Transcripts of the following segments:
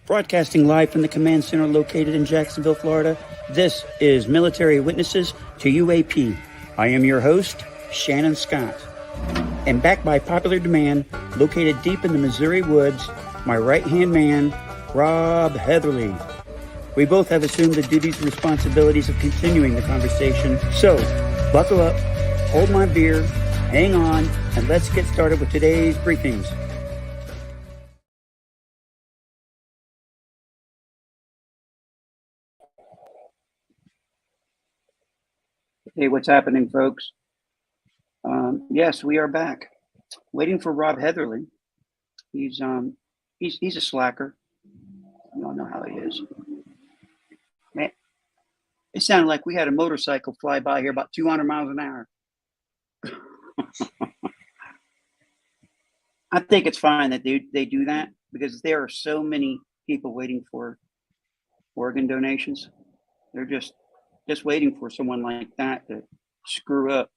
Broadcasting live from the command center located in Jacksonville, Florida, this is Military Witnesses to UAP. I am your host, Shannon Scott. And backed by popular demand, located deep in the Missouri woods, my right-hand man, Rob Heatherly. We both have assumed the duties and responsibilities of continuing the conversation. So, buckle up, hold my beer, hang on, and let's get started with today's briefings. Hey, what's happening, folks? Yes, we are back. Waiting for Rob Heatherly. He's a slacker. You all know how he is. Man, it sounded like we had a motorcycle fly by here about 200 miles an hour. I think it's fine that they do that because there are so many people waiting for organ donations. They're just waiting for someone like that to screw up.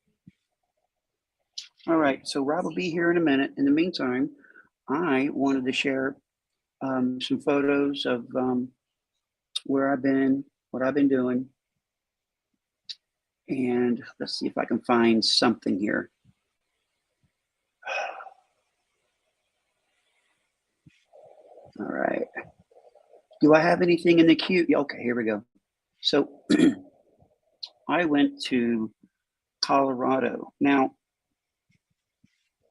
All right, so Rob will be here in a minute. In the meantime, I wanted to share some photos of where I've been, what I've been doing, and let's see if I can find something here. All right. Do I have anything in the queue? Okay, here we go. So I went to Colorado. Now,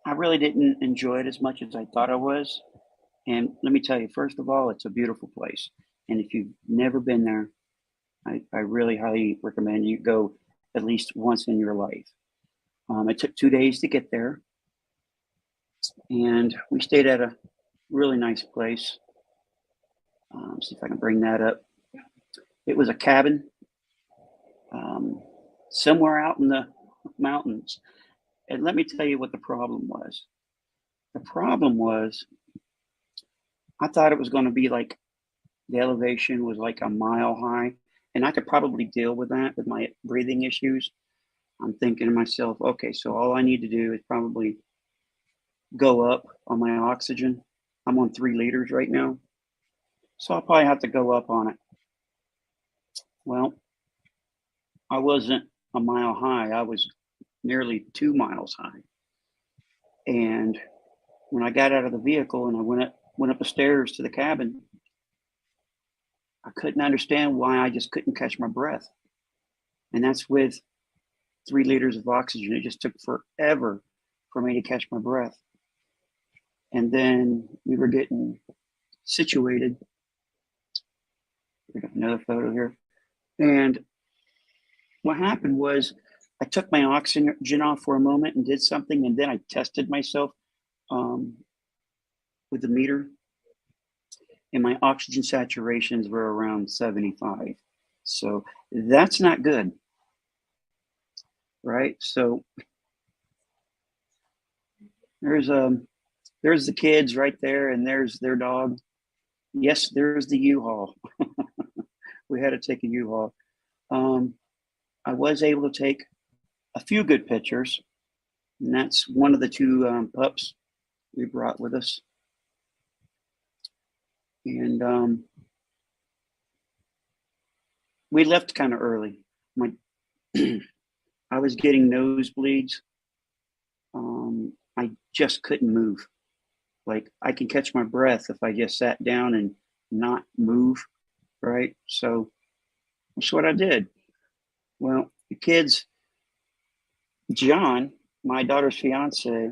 I really didn't enjoy it as much as I thought I was. And let me tell you, first of all, it's a beautiful place. And if you've never been there, I really highly recommend you go at least once in your life. It took 2 days to get there. And we stayed at a really nice place. See if I can bring that up. It was a cabin somewhere out in the mountains. And let me tell you what the problem was. The problem was I thought it was going to be like the elevation was like a mile high, and I could probably deal with that with my breathing issues. I'm thinking to myself, okay, so all I need to do is probably go up on my oxygen. I'm on 3 liters right now, so I'll probably have to go up on it. Well, I wasn't a mile high. I was nearly 2 miles high. And when I got out of the vehicle and I went up the stairs to the cabin, I couldn't understand why I just couldn't catch my breath. And that's with 3 liters of oxygen. It just took forever for me to catch my breath. And then we were getting situated. We got another photo here. And what happened was I took my oxygen off for a moment and did something, and then I tested myself with the meter, and my oxygen saturations were around 75. So that's not good, right? So there's the kids right there, and there's their dog. Yes, there's the U-Haul. We had to take a U-Haul. I was able to take a few good pictures, and that's one of the 2 pups we brought with us. And we left kind of early. I was getting nosebleeds. I just couldn't move. Like, I can catch my breath if I just sat down and not move, right? So that's what I did. Well, the kids, John, my daughter's fiance,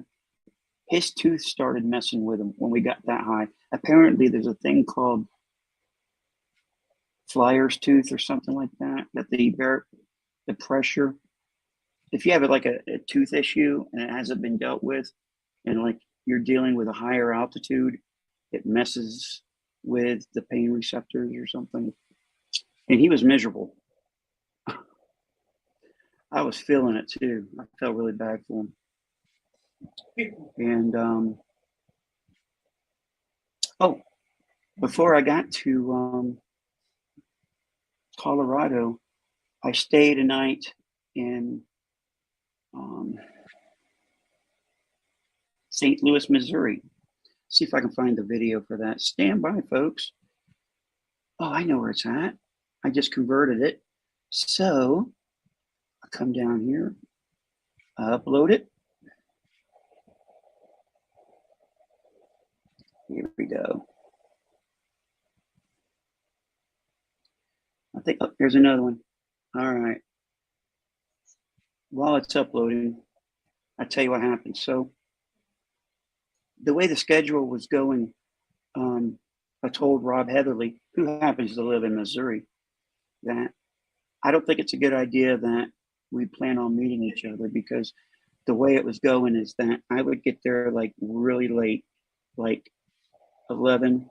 his tooth started messing with him when we got that high. Apparently, there's a thing called flyer's tooth or something like that, that the pressure, if you have like a tooth issue and it hasn't been dealt with, and like you're dealing with a higher altitude, it messes with the pain receptors or something. And he was miserable. I was feeling it too. I felt really bad for him. And before I got to Colorado, I stayed a night in St. Louis, Missouri. See if I can find the video for that. Stand by, folks. Oh, I know where it's at. I just converted it. So I come down here, upload it. Here we go. I think, oh, here's another one. All right. While it's uploading, I tell you what happened. So the way the schedule was going, I told Rob Heatherly, who happens to live in Missouri, that I don't think it's a good idea that we plan on meeting each other, because the way it was going is that I would get there like really late, like 11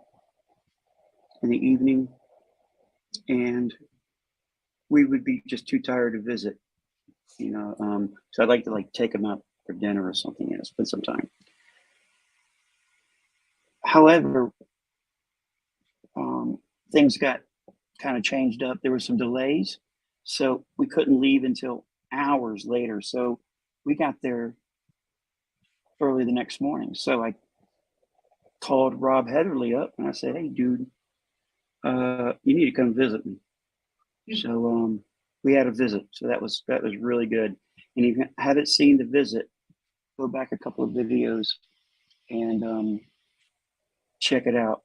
in the evening, and we would be just too tired to visit, you know. So I'd like to like take him out for dinner or something, you know, spend some time. However, things got kind of changed up. There were some delays, so we couldn't leave until hours later. So we got there early the next morning. So I called Rob Heatherly up and I said, "Hey, dude, you need to come visit me." So we had a visit. So that was really good. And if you haven't seen the visit, go back a couple of videos and check it out.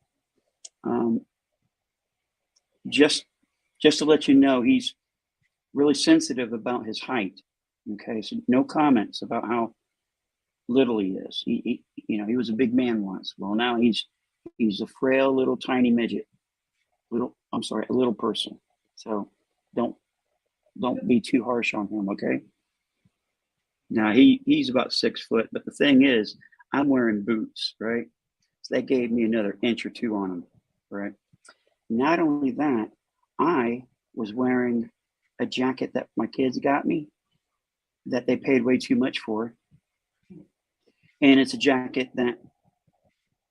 Um, just just to let you know, he's really sensitive about his height. Okay, so no comments about how little he is. He was a big man once. Well, now he's a frail little tiny midget. I'm sorry, a little person. So don't don't be too harsh on him, okay? Now he's about 6 foot, but the thing is, I'm wearing boots, right? So that gave me another inch or two on him, right? Not only that, I was wearing a jacket that my kids got me that they paid way too much for, and it's a jacket that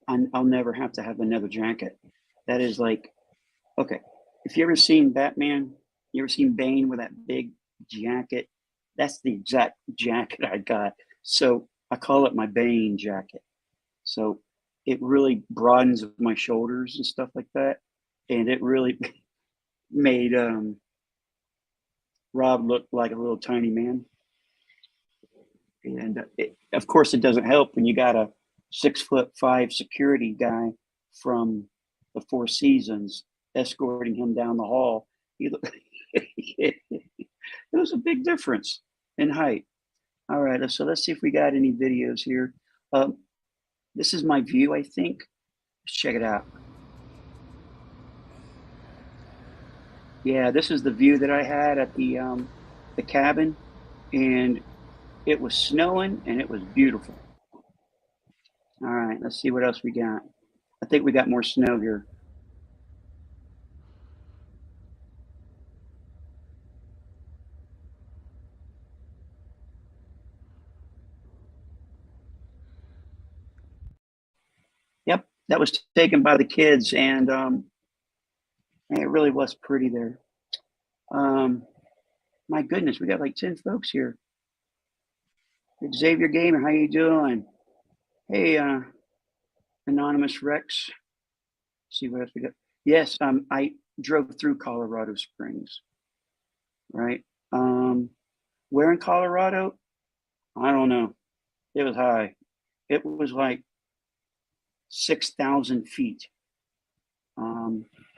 I'll never have to have another jacket. That is like, okay, if you ever seen Batman, you ever seen Bane with that big jacket? That's the exact jacket I got. So I call it my Bane jacket. So it really broadens my shoulders and stuff like that. And it really made Rob look like a little tiny man. And of course, it doesn't help when you got a 6'5" security guy from the Four Seasons escorting him down the hall. It was a big difference in height. All right, so let's see if we got any videos here. This is my view, I think. Let's check it out. Yeah, this is the view that I had at the cabin, and it was snowing and it was beautiful. All right, let's see what else we got. I think we got more snow here. Yep, that was taken by the kids, and it really was pretty there. Um, my goodness, we got like 10 folks here. Xavier Gamer, how you doing? Hey, Anonymous Rex. See what else we got. Yes, I drove through Colorado Springs, right? Where in Colorado? I don't know. It was high. It was like 6,000 feet.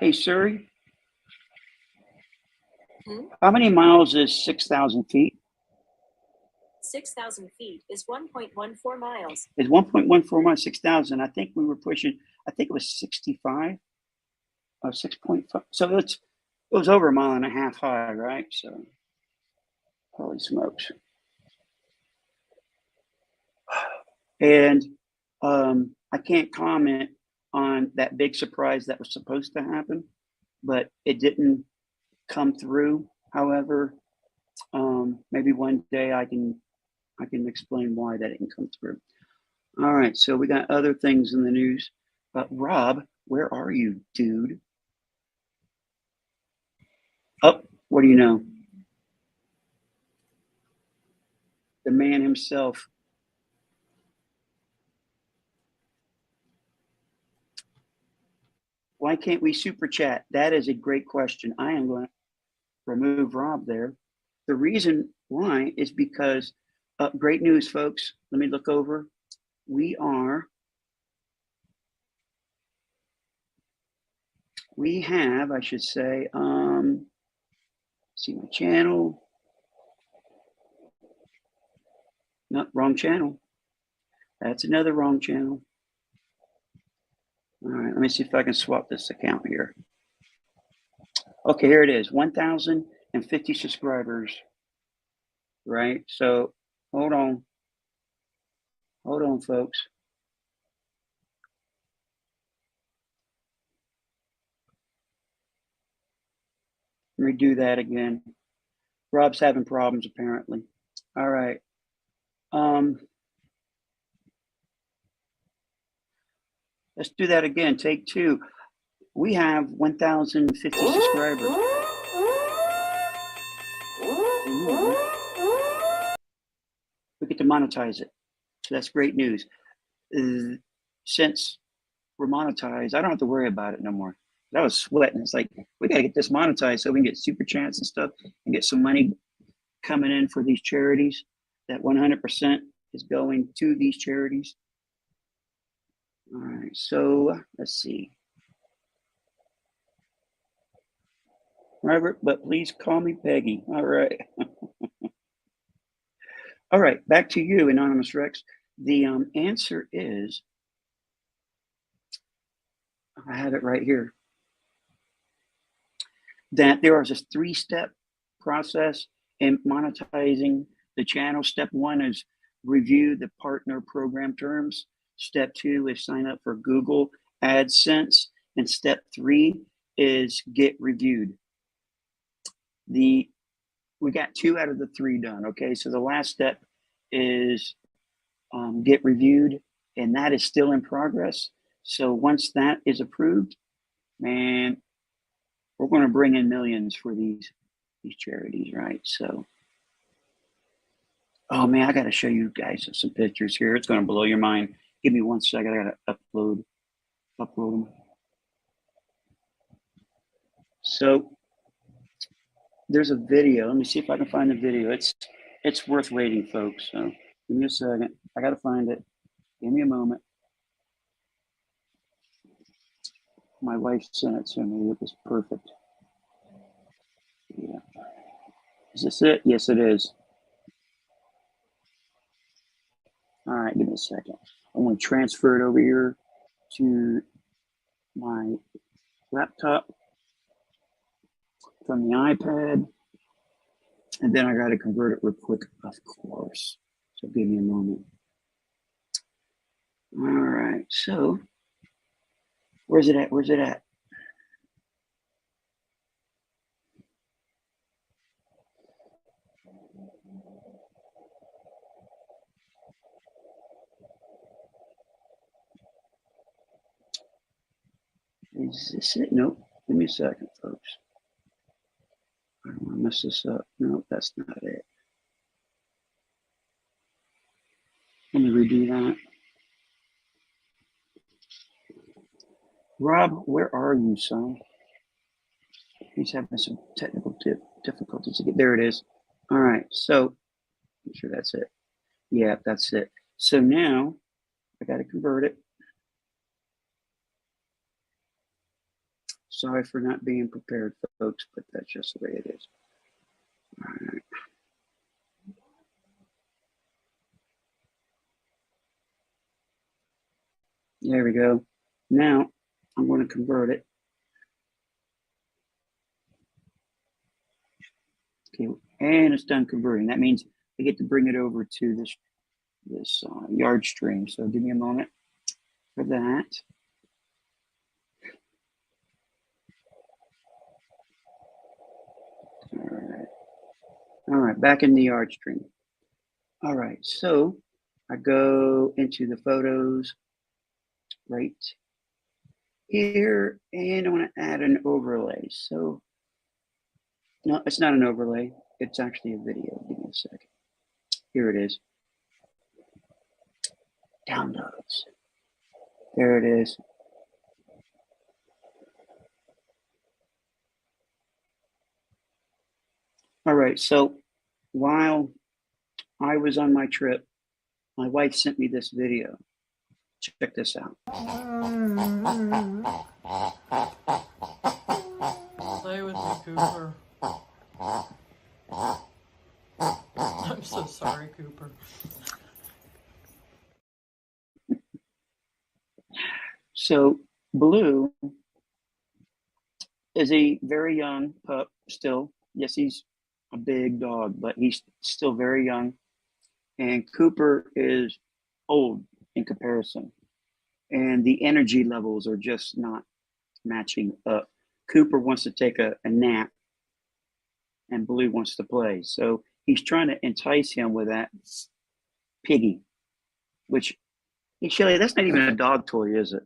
Hey, Suri, how many miles is 6,000 feet? 6,000 feet is 1.14 miles. It's 1.14 miles, 6,000. I think we were pushing, I think it was 65 or 6.5. So it was over a mile and a half high, right? So, holy smokes. And I can't comment on that big surprise that was supposed to happen, but it didn't come through. However, maybe one day I can explain why that didn't come through. All right, so we got other things in the news. Rob, where are you, dude? Oh, what do you know? The man himself. Why can't we super chat? That is a great question. I am going to remove Rob there. The reason why is because, great news, folks. Let me look over. We have, I should say, see my channel. No, wrong channel. That's another wrong channel. All right, let me see if I can swap this account here. Okay, here it is, 1,050 subscribers, right? So hold on, folks. Let me do that again. Rob's having problems apparently. All right. Let's do that again. Take two. We have 1,050 subscribers. We get to monetize it. So that's great news. Since we're monetized, I don't have to worry about it no more. I was sweating. It's like, we got to get this monetized so we can get super chats and stuff and get some money coming in for these charities. That 100% is going to these charities. All right, so let's see. Robert, but please call me Peggy. All right. All right, back to you, Anonymous Rex. The answer is, I have it right here, that there is a 3-step process in monetizing the channel. Step 1 is review the partner program terms. Step 2 is sign up for Google AdSense. And step 3 is get reviewed. We got 2 out of the 3 done. Okay, so the last step is get reviewed, and that is still in progress. So once that is approved, man, we're going to bring in millions for these charities, right? So, oh man, I got to show you guys some pictures here. It's going to blow your mind. Give me 1 second. I got to upload them. So there's a video. Let me see if I can find the video. It's worth waiting, folks. So give me a second. I got to find it. Give me a moment. My wife sent it to me. It was perfect. Yeah. Is this it? Yes, it is. All right, give me a second. I want to transfer it over here to my laptop from the iPad. And then I got to convert it real quick, of course. So give me a moment. All right, so where's it at? Where's it at? Is this it? Nope. Give me a second, folks. I don't want to mess this up. Nope, that's not it. Let me redo that. Rob, where are you, son? He's having some technical difficulties to get. There it is. All right, so I'm sure that's it. Yeah, that's it. So now I got to convert it. Sorry for not being prepared, folks, but that's just the way it is. All right. There we go. Now I'm going to convert it. Okay, and it's done converting. That means I get to bring it over to this yard stream. So give me a moment for that. All right, back in the yard stream. All right, so I go into the photos right here, and I want to add an overlay. So no, it's not an overlay. It's actually a video. Give me a second. Here it is. Downloads. There it is. All right. So while I was on my trip, my wife sent me this video. Check this out. Play with me, Cooper. I'm so sorry, Cooper. So Blue is a very young pup still. Yes, he's a big dog, but he's still very young. And Cooper is old in comparison. And the energy levels are just not matching up. Cooper wants to take a nap and Blue wants to play. So he's trying to entice him with that piggy, which, hey, Shelly, that's not even a dog toy, is it?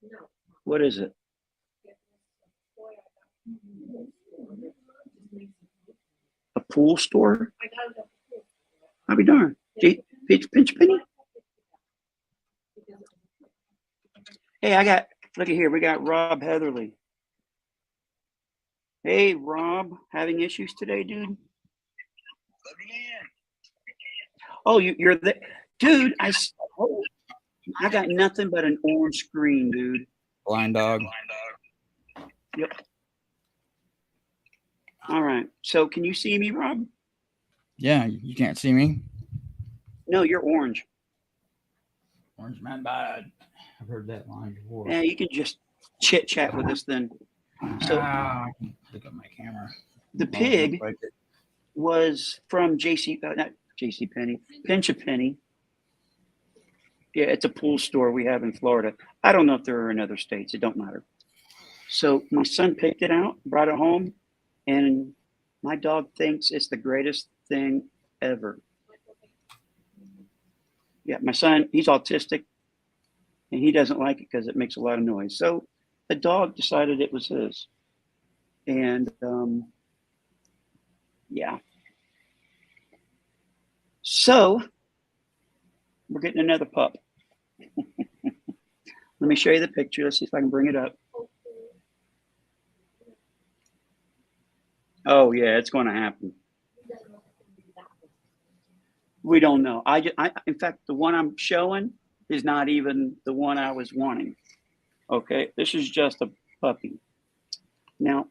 No. What is it? A pool store? I'll be darned. Pinch Penny? Hey, look at here. We got Rob Heatherly. Hey, Rob, having issues today, dude? Oh, you're the dude. I got nothing but an orange screen, dude. Blind dog. Yep. All right. So, can you see me, Rob? Yeah, you can't see me. No, you're orange. Orange man bad. I've heard that line before. Yeah, you can just chit chat with us then. So, I can pick up my camera. the pig Break it. was from not JC Penney, Pinch a Penny. Yeah, it's a pool store we have in Florida. I don't know if there are in other states. It don't matter. So my son picked it out, brought it home, and my dog thinks it's the greatest thing ever. Yeah, my son, he's autistic, and he doesn't like it because it makes a lot of noise. So the dog decided it was his. And yeah. So we're getting another pup. Let me show you the picture. Let's see if I can bring it up. Oh yeah, it's going to happen. We don't know. In fact, the one I'm showing is not even the one I was wanting. Okay, this is just a puppy. Now,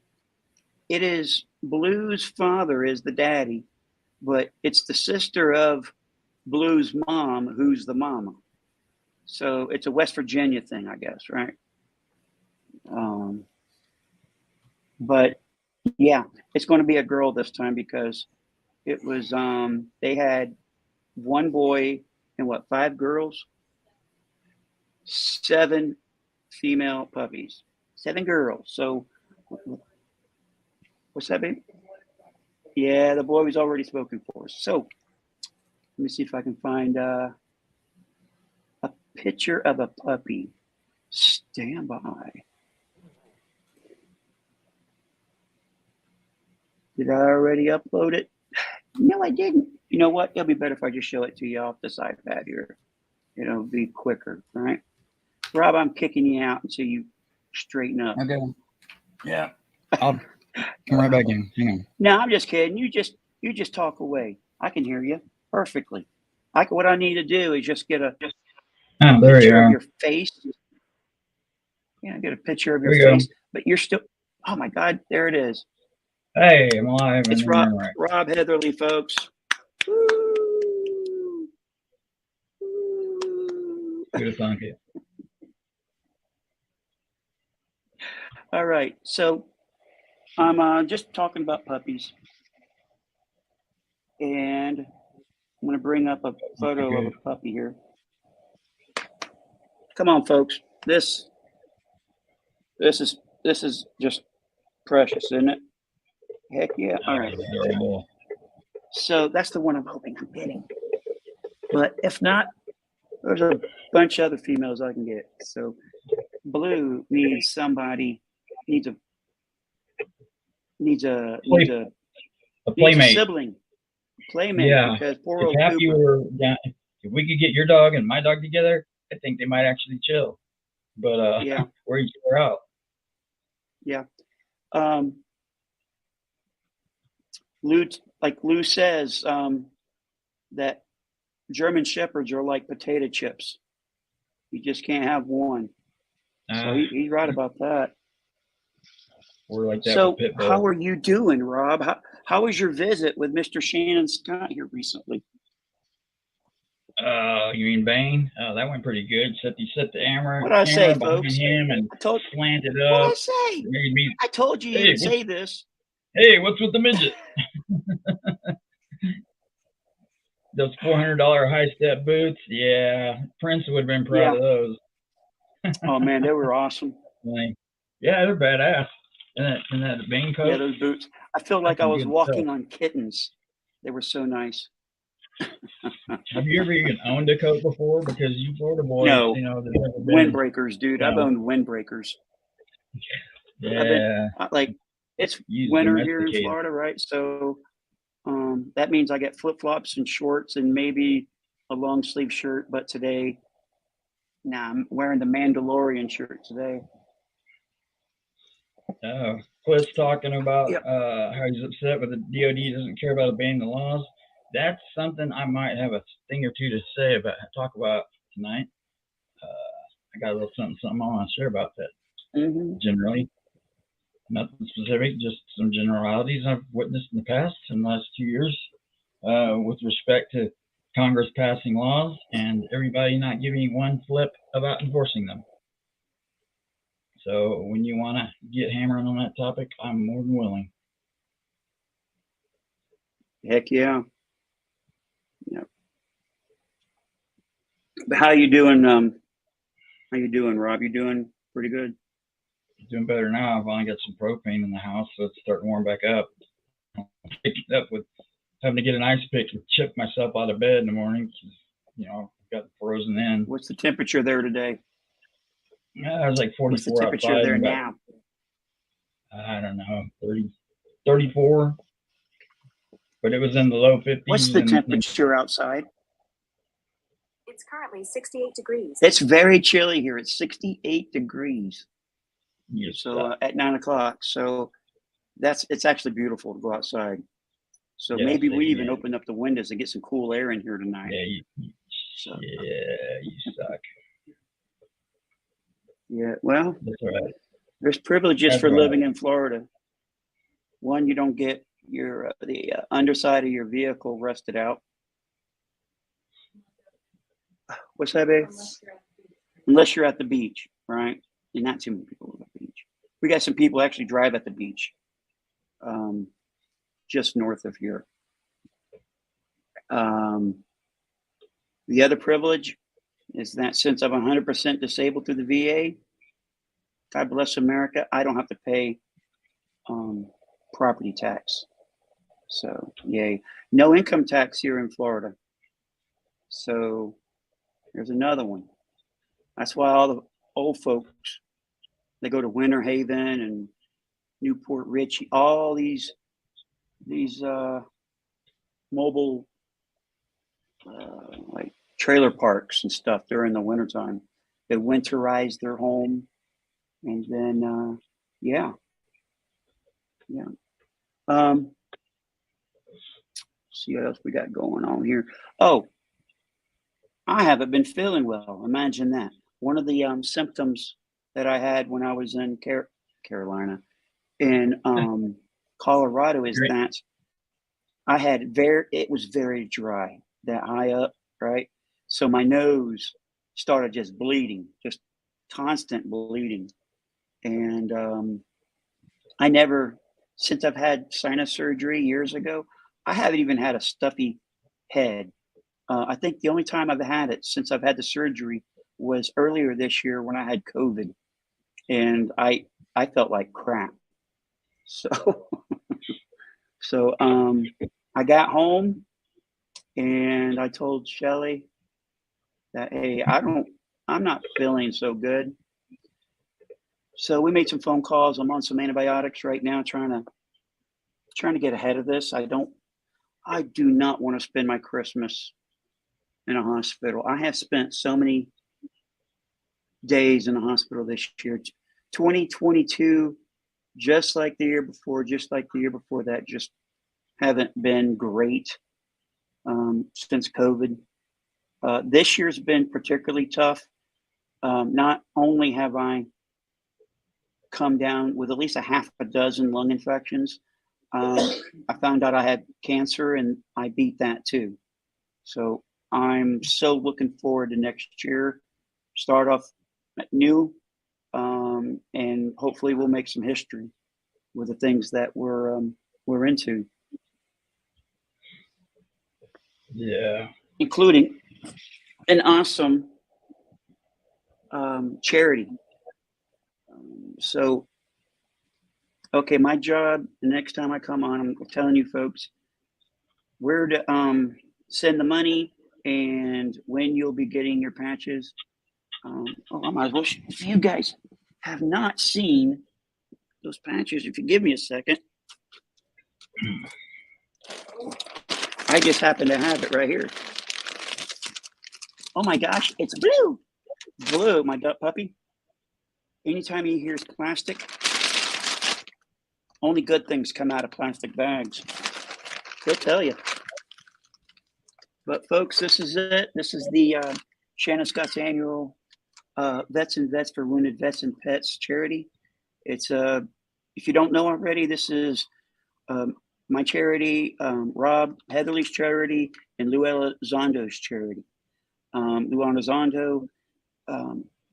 it is Blue's father is the daddy, but it's the sister of Blue's mom who's the mama. So it's a West Virginia thing, I guess, right? But yeah, it's going to be a girl this time because it was they had one boy and 5 girls, 7 female puppies, 7 girls. So what's that, baby? Yeah, the boy was already spoken for. So let me see if I can find a picture of a puppy. Stand by. Did I already upload it? No, I didn't. You know what? It'll be better if I just show it to you off this iPad here. It'll be quicker, all right? Rob, I'm kicking you out until you straighten up. Okay. Yeah. I'll come right back in. Hang on. No, I'm just kidding. You just talk away. I can hear you perfectly. What I need to do is just get a There you picture of go. your face. Yeah, get a picture of your There you face. But you're still. Oh my God! There it is. Hey, I'm alive. It's and Rob I'm right. Heatherly, folks. Woo! Woo! Good to thank you. All right, so I'm just talking about puppies, and I'm going to bring up a photo of a puppy here. Come on, folks. This is just precious, isn't it? Heck yeah! All right. So that's the one I'm hoping I'm getting. But if not, there's a bunch of other females I can get. So Blue needs somebody, needs a playmate. Sibling, playmate. Yeah. Because poor If old Happy Cooper. if we could get your dog and my dog together, I think they might actually chill. But Yeah, we're each other out. yeah. Lou says, that German Shepherds are like potato chips. You just can't have one. So he's right about that. We're like that So with pit how bulls. are you doing, Rob? How was your visit with Mr. Shannon Scott here recently? You mean Bane? Oh, that went pretty good. Except he set the camera What'd I say, behind folks? him and I told slanted What'd I up. say? Made me, I told you Hey, he would say this. hey, what's with the midget? Those $400 high step boots, yeah, Prince would have been proud of those. Oh man, they were awesome. Like, yeah, they're badass. And that Bane coat. Yeah, those boots. I feel like I some was good walking stuff. on kittens. They were so nice. Have you ever even owned a coat before? Because you Florida boys, No. you know, there's never been. Windbreakers, dude. No. I've owned windbreakers. Yeah, Like it's you winter here in domesticated. Florida, right? So that means I get flip flops and shorts and maybe a long sleeve shirt. But today, I'm wearing the Mandalorian shirt today. Cliff's talking about Yep. how he's upset with the DOD doesn't care about obeying the laws. That's something I might have a thing or two to say about, talk about tonight. I got a little something I want to share about that. Mm-hmm. Generally, nothing specific, just some generalities I've witnessed in the past, in the last 2 years, with respect to Congress passing laws and everybody not giving one flip about enforcing them. So when you want to get hammering on that topic, I'm more than willing. Heck yeah. Yep. But how you doing? How you doing, Rob? You doing pretty good? Doing better now. I've only got some propane in the house, so it's starting to warm back up. Picking up with having to get an ice pick and chip myself out of bed in the morning. You know, got frozen in. What's the temperature there today? Yeah, it was like 44 What's the temperature outside. there now? I don't know, 30, 34. But it was in the low 50s. What's the temperature outside? It's currently 68 degrees. It's very chilly here. It's 68 degrees. So at 9 o'clock. So it's actually beautiful to go outside. So Yeah, maybe we same even here. open up the windows and get some cool air in here tonight. Yeah, So, you suck. yeah, well, That's all right. there's privileges That's for all right. living in Florida. One, you don't get your the underside of your vehicle rusted out. What's that, babe? Unless you're at the beach, right? And not too many people live at the beach. We got some people actually drive at the beach, just north of here. The other privilege is that since I'm 100% disabled through the VA, God bless America, I don't have to pay property tax. So, yay. No income tax here in Florida. So, there's another one. That's why all the old folks, they go to Winter Haven and Newport Richie, all these mobile like trailer parks and stuff during the wintertime. They winterize their home, and then see what else we got going on here. Oh, I haven't been feeling well. Imagine that. One of the symptoms that I had when I was in Carolina, in Colorado, is Great. that I had it was very dry, that high up, right? So my nose started just bleeding, just constant bleeding. And I never, since I've had sinus surgery years ago, I haven't even had a stuffy head. I think the only time I've had it since I've had the surgery was earlier this year when I had COVID, and I felt like crap. So I got home and I told Shelly that, hey, I'm not feeling so good. So we made some phone calls. I'm on some antibiotics right now, trying to get ahead of this. I do not want to spend my Christmas in a hospital. I have spent so many days in the hospital this year. 2022, just like the year before, just like the year before that, just haven't been great since COVID. This year's been particularly tough. Not only have I come down with at least a half a dozen lung infections, I found out I had cancer and I beat that too. So I'm so looking forward to next year. Start off new, and hopefully we'll make some history with the things that we're into, Yeah. including an awesome charity. So, okay, my job the next time I come on, I'm telling you folks where to send the money and when you'll be getting your patches. I might as well. If you guys have not seen those patches, if you give me a second, I just happen to have it right here. Oh my gosh, it's blue. Blue, my duck puppy. Anytime he hears plastic, only good things come out of plastic bags. He'll tell you. But folks, this is it. This is the Shannon Scott's annual Vets and Vets for Wounded Vets and Pets charity. It's if you don't know already, this is my charity, Rob Heatherly's charity, and Lou Elizondo's charity. Lou Elizondo,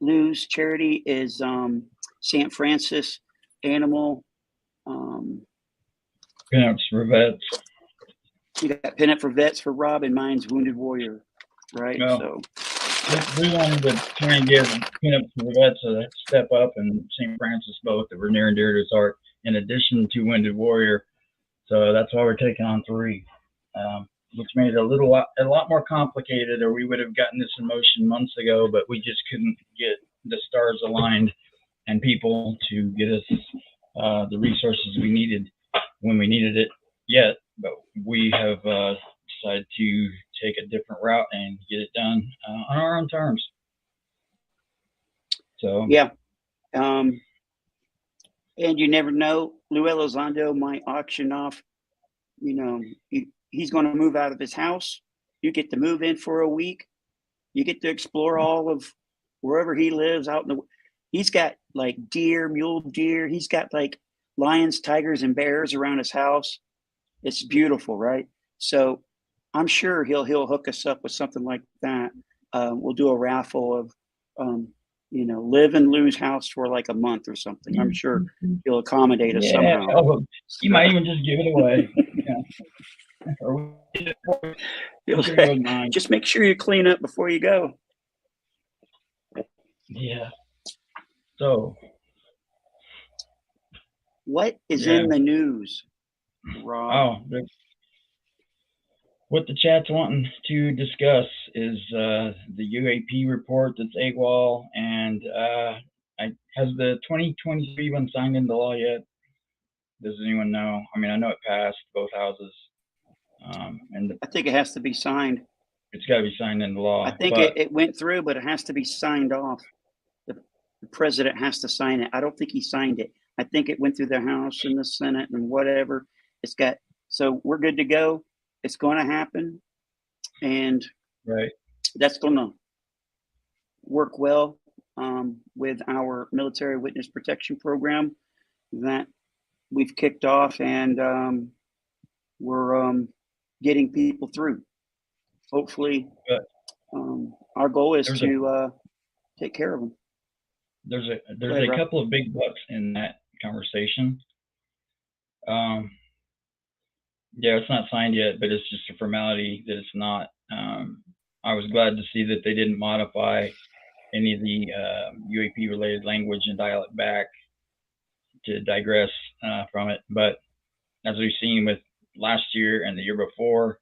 Lou's charity is St. Francis Animal. Pinups for vets. You got Pinup for Vets for Rob, and mine's Wounded Warrior, right? No. So We wanted to try and give Pinups for Vets a step up, and St. Francis both that were near and dear to his heart, in addition to Wounded Warrior. So that's why we're taking on 3, which made it a lot more complicated, or we would have gotten this in motion months ago, but we just couldn't get the stars aligned and people to get us the resources we needed when we needed it yet. But we have decided to take a different route and get it done on our own terms. So yeah, and you never know. Lou Elizondo might auction off. You know, he's going to move out of his house. You get to move in for a week. You get to explore all of wherever he lives out in the. He's got like deer, mule deer. He's got like lions, tigers, and bears around his house. It's beautiful, right? So I'm sure he'll hook us up with something like that. We'll do a raffle of, live in Lou's house for like a month or something. I'm sure he'll accommodate us somehow. Oh, you might even just give it away. Just make sure you clean up before you go. Yeah. So, what is in the news, Rob? Oh, what the chat's wanting to discuss is the UAP report that's AWOL, and has the 2023 one signed into law yet? Does anyone know? I mean, I know it passed both houses, and I think it has to be signed. It's got to be signed into law. I think it went through, but it has to be signed off. The president has to sign it. I don't think he signed it. I think it went through the House and the Senate and whatever. So we're good to go. It's going to happen, and right, that's going to work well with our military witness protection program that we've kicked off, and we're getting people through. Hopefully, our goal is to take care of them. There's a couple of big bucks in that conversation. Yeah, it's not signed yet, but it's just a formality that it's not. I was glad to see that they didn't modify any of the UAP related language and dial it back to digress from it. But as we've seen with last year and the year before,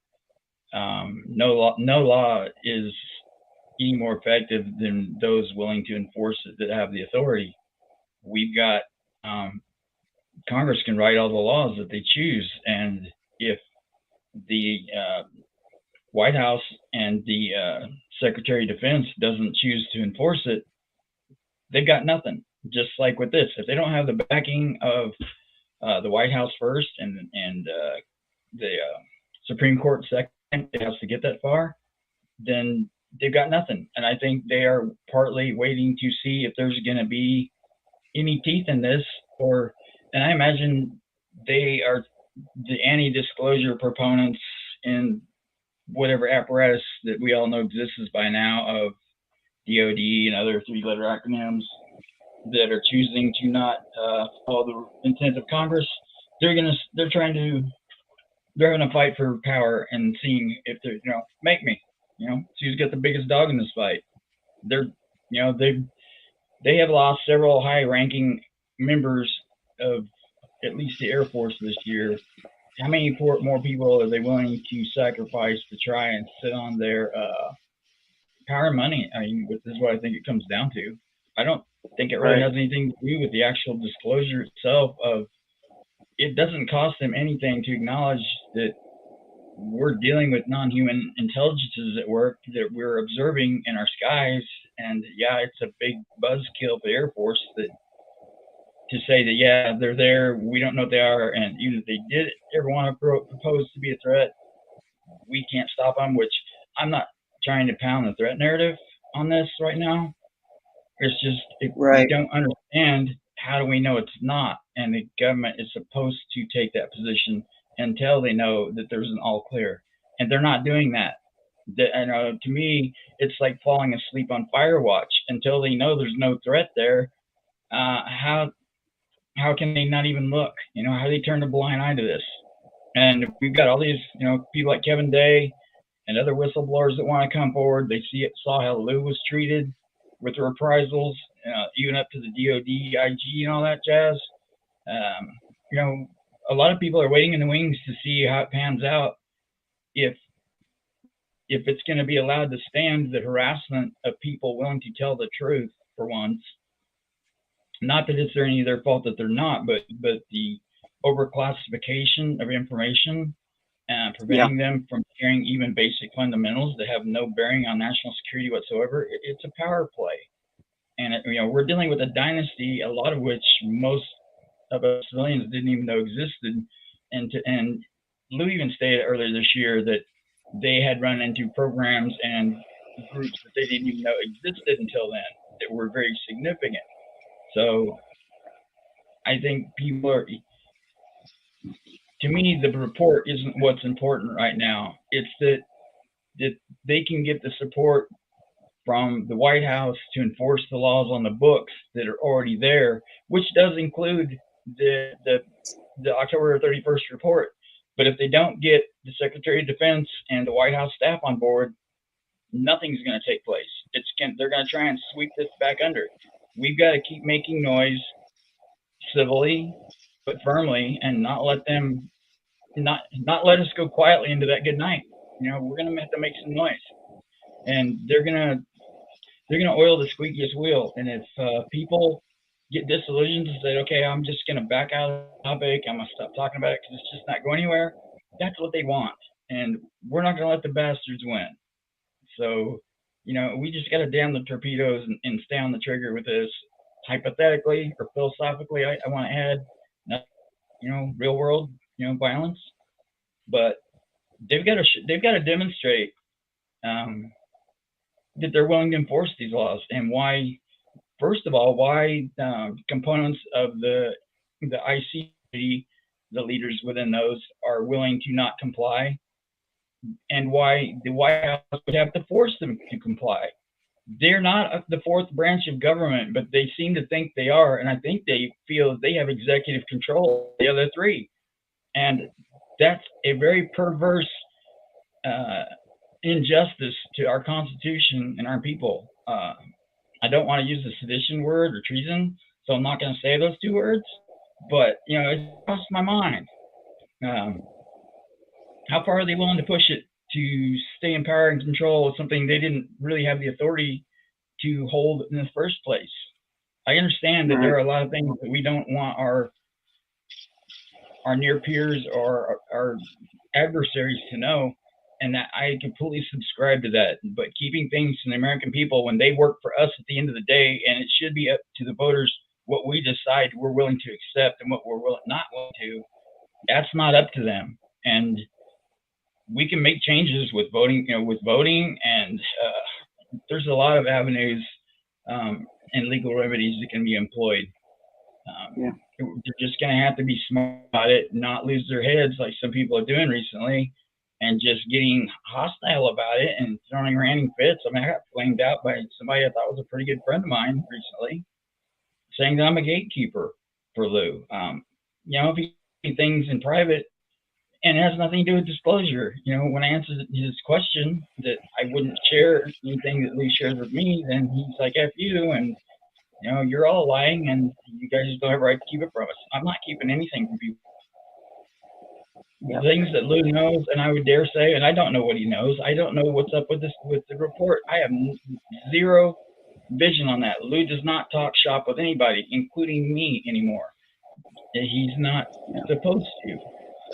no law is any more effective than those willing to enforce it that have the authority. We've got Congress can write all the laws that they choose, and if the White House and the Secretary of Defense doesn't choose to enforce it, they've got nothing. Just like with this, if they don't have the backing of the White House first and Supreme Court second, it has to get that far, then they've got nothing. And I think they are partly waiting to see if there's going to be any teeth in this, and I imagine they are the anti-disclosure proponents in whatever apparatus that we all know exists by now of DOD and other three-letter acronyms that are choosing to not follow the intent of Congress. They're having a fight for power and seeing if they're, make me, see who's got the biggest dog in this fight. They have lost several high-ranking members of at least the Air Force this year. How many more people are they willing to sacrifice to try and sit on their power and money? I mean, this is what I think it comes down to. I don't think it really has anything to do with the actual disclosure itself. It doesn't cost them anything to acknowledge that we're dealing with non-human intelligences at work that we're observing in our skies. And yeah, it's a big buzzkill for the Air Force to say that, yeah, they're there, we don't know what they are, and even if they did ever want to propose to be a threat, we can't stop them, which I'm not trying to pound the threat narrative on this right now. It's just, if we don't understand, how do we know it's not? And the government is supposed to take that position until they know that there's an all clear. And they're not doing that. To me, it's like falling asleep on fire watch. Until they know there's no threat there, how can they not even look? How do they turn a blind eye to this? And we've got all these, people like Kevin Day and other whistleblowers that want to come forward. They saw how Lou was treated with the reprisals, even up to the DOD, IG, and all that jazz. A lot of people are waiting in the wings to see how it pans out. If it's going to be allowed to stand, the harassment of people willing to tell the truth for once. Not that it's any of their fault that they're not, but the overclassification of information and preventing them from sharing even basic fundamentals that have no bearing on national security whatsoever. It's a power play. And, we're dealing with a dynasty, a lot of which most of us civilians didn't even know existed. And Lou even stated earlier this year that they had run into programs and groups that they didn't even know existed until then that were very significant. So I think people are, to me, the report isn't what's important right now. It's that they can get the support from the White House to enforce the laws on the books that are already there, which does include the October 31st report. But if they don't get the Secretary of Defense and the White House staff on board, nothing's going to take place. They're going to try and sweep this back under. We've got to keep making noise civilly but firmly, and not let them not let us go quietly into that good night. We're going to have to make some noise, and they're going to oil the squeakiest wheel. And if people get disillusioned and say, okay, I'm just going to back out of the topic, I'm going to stop talking about it because it's just not going anywhere, that's what they want. And we're not going to let the bastards win. So, we just got to damn the torpedoes and stay on the trigger with this. Hypothetically or philosophically, I want to add, real world, violence. But they've got to demonstrate that they're willing to enforce these laws, and why. First of all, why components of the IC, the leaders within those, are willing to not comply, and why the White House would have to force them to comply. They're not the fourth branch of government, but they seem to think they are, and I think they feel they have executive control of the other three. And that's a very perverse injustice to our Constitution and our people. I don't want to use the sedition word or treason, so I'm not going to say those two words, but, it crossed my mind. How far are they willing to push it to stay in power and control of something they didn't really have the authority to hold in the first place? I understand that there are a lot of things that we don't want our near peers or our adversaries to know, and that I completely subscribe to that. But keeping things to the American people when they work for us at the end of the day, and it should be up to the voters what we decide we're willing to accept and what we're not willing to, that's not up to them. and we can make changes with voting, and there's a lot of avenues and legal remedies that can be employed. Yeah. They're just going to have to be smart about it, not lose their heads like some people are doing recently, and just getting hostile about it and throwing ranting fits. I mean, I got flamed out by somebody I thought was a pretty good friend of mine recently, saying that I'm a gatekeeper for Lou. If he does things in private and it has nothing to do with disclosure, when I answered his question that I wouldn't share anything that Lou shares with me, then he's like, F you, and you're all lying, and you guys don't have a right to keep it from us. I'm not keeping anything from people. Yep. The things that Lou knows, and I would dare say, and I don't know what he knows. I don't know what's up with the report. I have zero vision on that. Lou does not talk shop with anybody, including me, anymore. He's not supposed to,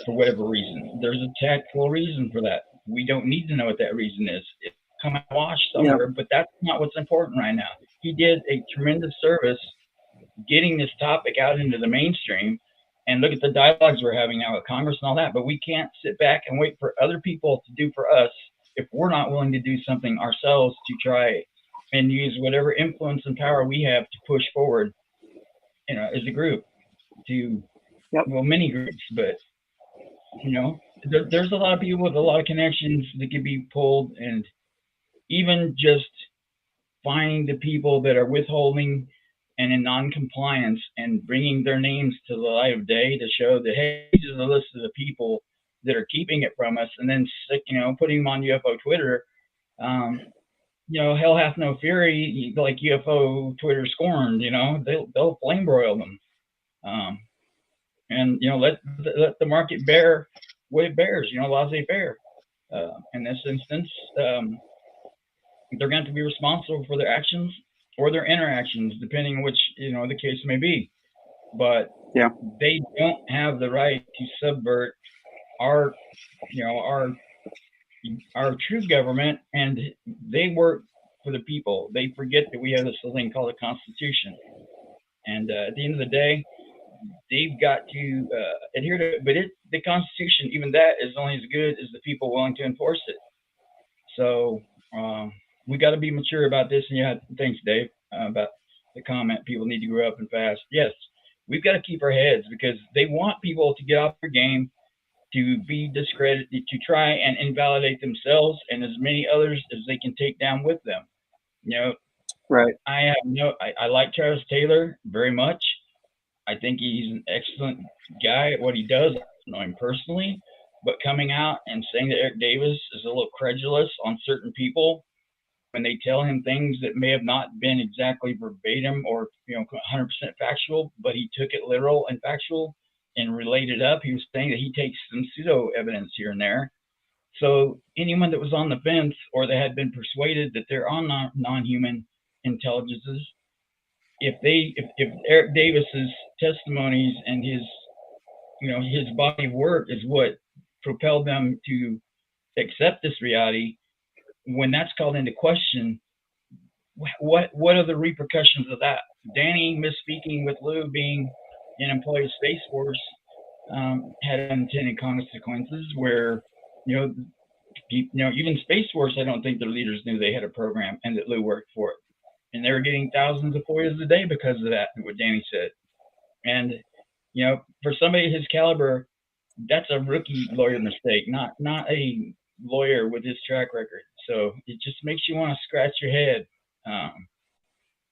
for whatever reason. There's a tactful reason for that. We don't need to know what that reason is. It's come out wash somewhere, but that's not what's important right now. He did a tremendous service getting this topic out into the mainstream. And look at the dialogues we're having now with Congress and all that. But we can't sit back and wait for other people to do for us if we're not willing to do something ourselves to try and use whatever influence and power we have to push forward, as a group to, many groups. But, there's a lot of people with a lot of connections that could be pulled, and even just find the people that are withholding and in non-compliance and bringing their names to the light of day to show that, hey, these are the list of the people that are keeping it from us, and then, putting them on UFO Twitter, hell hath no fury, like UFO Twitter scorned, they'll flame broil them. And, let the market bear what it bears, laissez-faire. In this instance, they're going to be responsible for their actions or their interactions, depending on which, the case may be. But they don't have the right to subvert our true government, and they work for the people. They forget that we have this thing called a Constitution. And at the end of the day, they've got to adhere to it. But the Constitution, even that, is only as good as the people willing to enforce it. So we got to be mature about this. And thanks, Dave, about the comment. People need to grow up and fast. Yes, we've got to keep our heads, because they want people to get off their game, to be discredited, to try and invalidate themselves and as many others as they can take down with them. Right. I like Travis Taylor very much. I think he's an excellent guy at what he does. I don't know him personally, but coming out and saying that Eric Davis is a little credulous on certain people when they tell him things that may have not been exactly verbatim or 100% factual, but he took it literal and factual and related up. He was saying that he takes some pseudo evidence here and there. So anyone that was on the fence or that had been persuaded that they're on non-human intelligences, if Eric Davis's testimonies and his body of work is what propelled them to accept this reality, when that's called into question, what are the repercussions of that? Danny misspeaking with Lou being an employee of Space Force had unintended consequences where, even Space Force, I don't think their leaders knew they had a program and that Lou worked for it. And they were getting thousands of FOIAs a day because of that, what Danny said. And, for somebody his caliber, that's a rookie lawyer mistake, not a lawyer with his track record. So it just makes you want to scratch your head.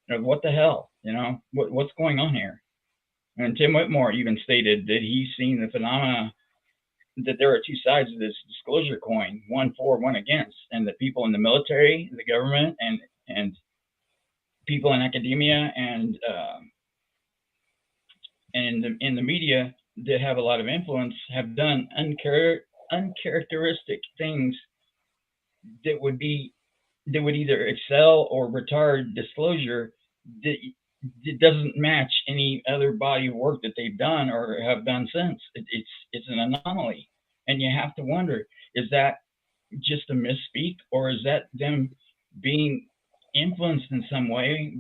What the hell? What's going on here? And Tim Whitmore even stated that he's seen the phenomena, that there are two sides of this disclosure coin, one for, one against, and that people in the military, the government, and people in academia and in the media that have a lot of influence have done uncharacteristic things that would either excel or retard disclosure that it doesn't match any other body of work that they've done or have done since. It's an anomaly, and you have to wonder, is that just a misspeak, or is that them being influenced in some way,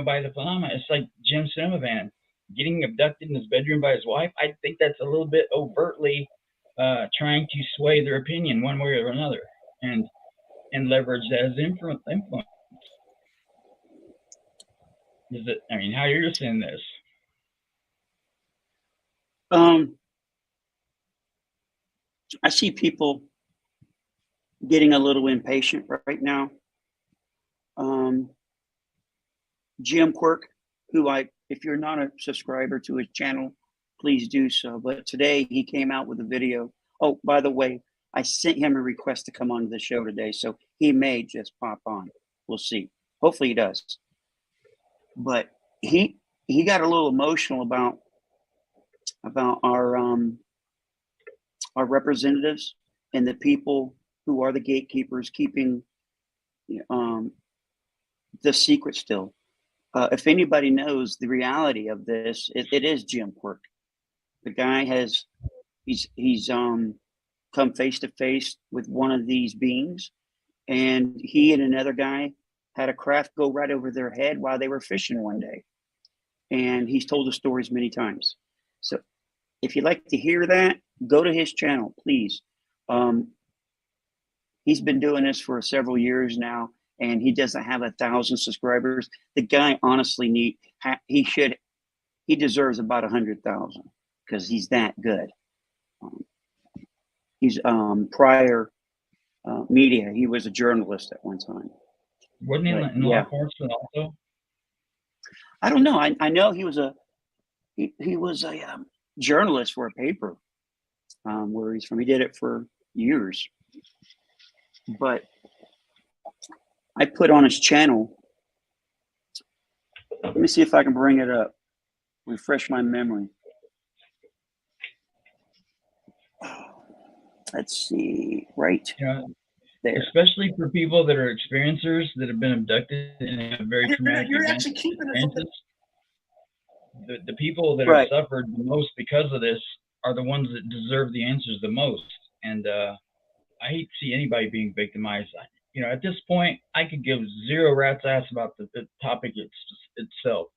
by the phenomena? It's like Jim Sinovan getting abducted in his bedroom by his wife. I think that's a little bit overtly trying to sway their opinion one way or another, and leverage that as influence. Is it? I mean, how you're seeing this? I see people getting a little impatient right now. Jim Quirk, if you're not a subscriber to his channel, please do so. But today he came out with a video. Oh, by the way, I sent him a request to come on the show today, so he may just pop on. We'll see. Hopefully he does. But he got a little emotional about our representatives and the people who are the gatekeepers keeping the secret still. If anybody knows the reality of this, it is Jim Quirk. The guy he's come face to face with one of these beings, and he and another guy had a craft go right over their head while they were fishing one day. And he's told the stories many times. So if you'd like to hear that, go to his channel, please. He's been doing this for several years now, and he doesn't have 1,000 subscribers. The guy honestly he deserves about 100,000 because he's that good. He's prior media. He was a journalist at one time. Wasn't he in law enforcement also? I don't know. I know he was a journalist for a paper where he's from. He did it for years. But I put on his channel. Let me see if I can bring it up. Refresh my memory. Let's see. Right there. Especially for people that are experiencers that have been abducted and have very traumatic experiences. The people that have suffered the most because of this are the ones that deserve the answers the most. And I hate to see anybody being victimized. At this point, I could give zero rat's ass about the topic itself.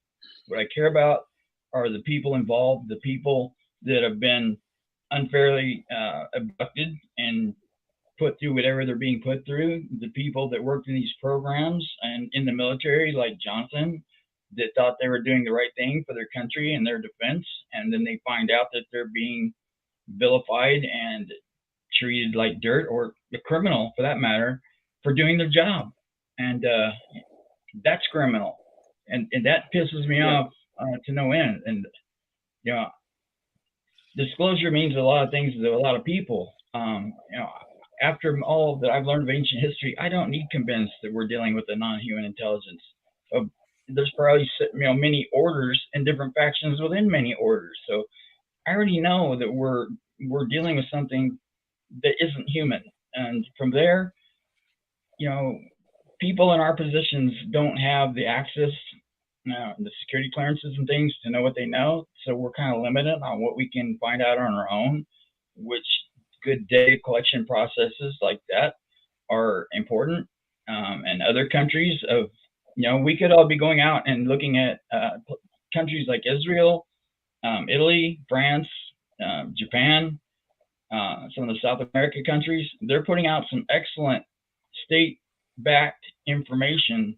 What I care about are the people involved, the people that have been unfairly abducted and put through whatever they're being put through, the people that worked in these programs and in the military, like Johnson, that thought they were doing the right thing for their country and their defense, and then they find out that they're being vilified and treated like dirt, or a criminal for that matter, for doing their job. And that's criminal. And that pisses me off to no end. And, disclosure means a lot of things to a lot of people. After all that I've learned of ancient history, I don't need convinced that we're dealing with a non-human intelligence. There's probably many orders and different factions within many orders. So I already know that we're dealing with something that isn't human. And from there, people in our positions don't have the access, the security clearances and things to know what they know. So we're kind of limited on what we can find out on our own, which good data collection processes like that are important. And other countries we could all be going out and looking at countries like Israel, Italy, France, Japan, some of the South America countries. They're putting out some excellent state-backed information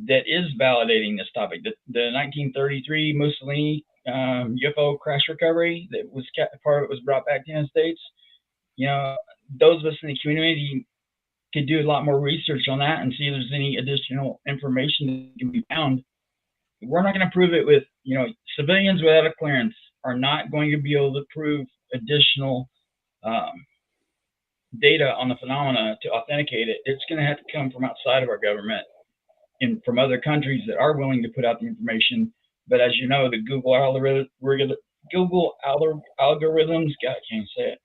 that is validating this topic. The 1933 Mussolini UFO crash recovery that was part of it was brought back to the United States. Those of us in the community could do a lot more research on that and see if there's any additional information that can be found. We're not going to prove it with, civilians without a clearance are not going to be able to prove additional data on the phenomena to authenticate it. It's going to have to come from outside of our government and from other countries that are willing to put out the information. But as you know, the Google algorithms, God, I can't say it.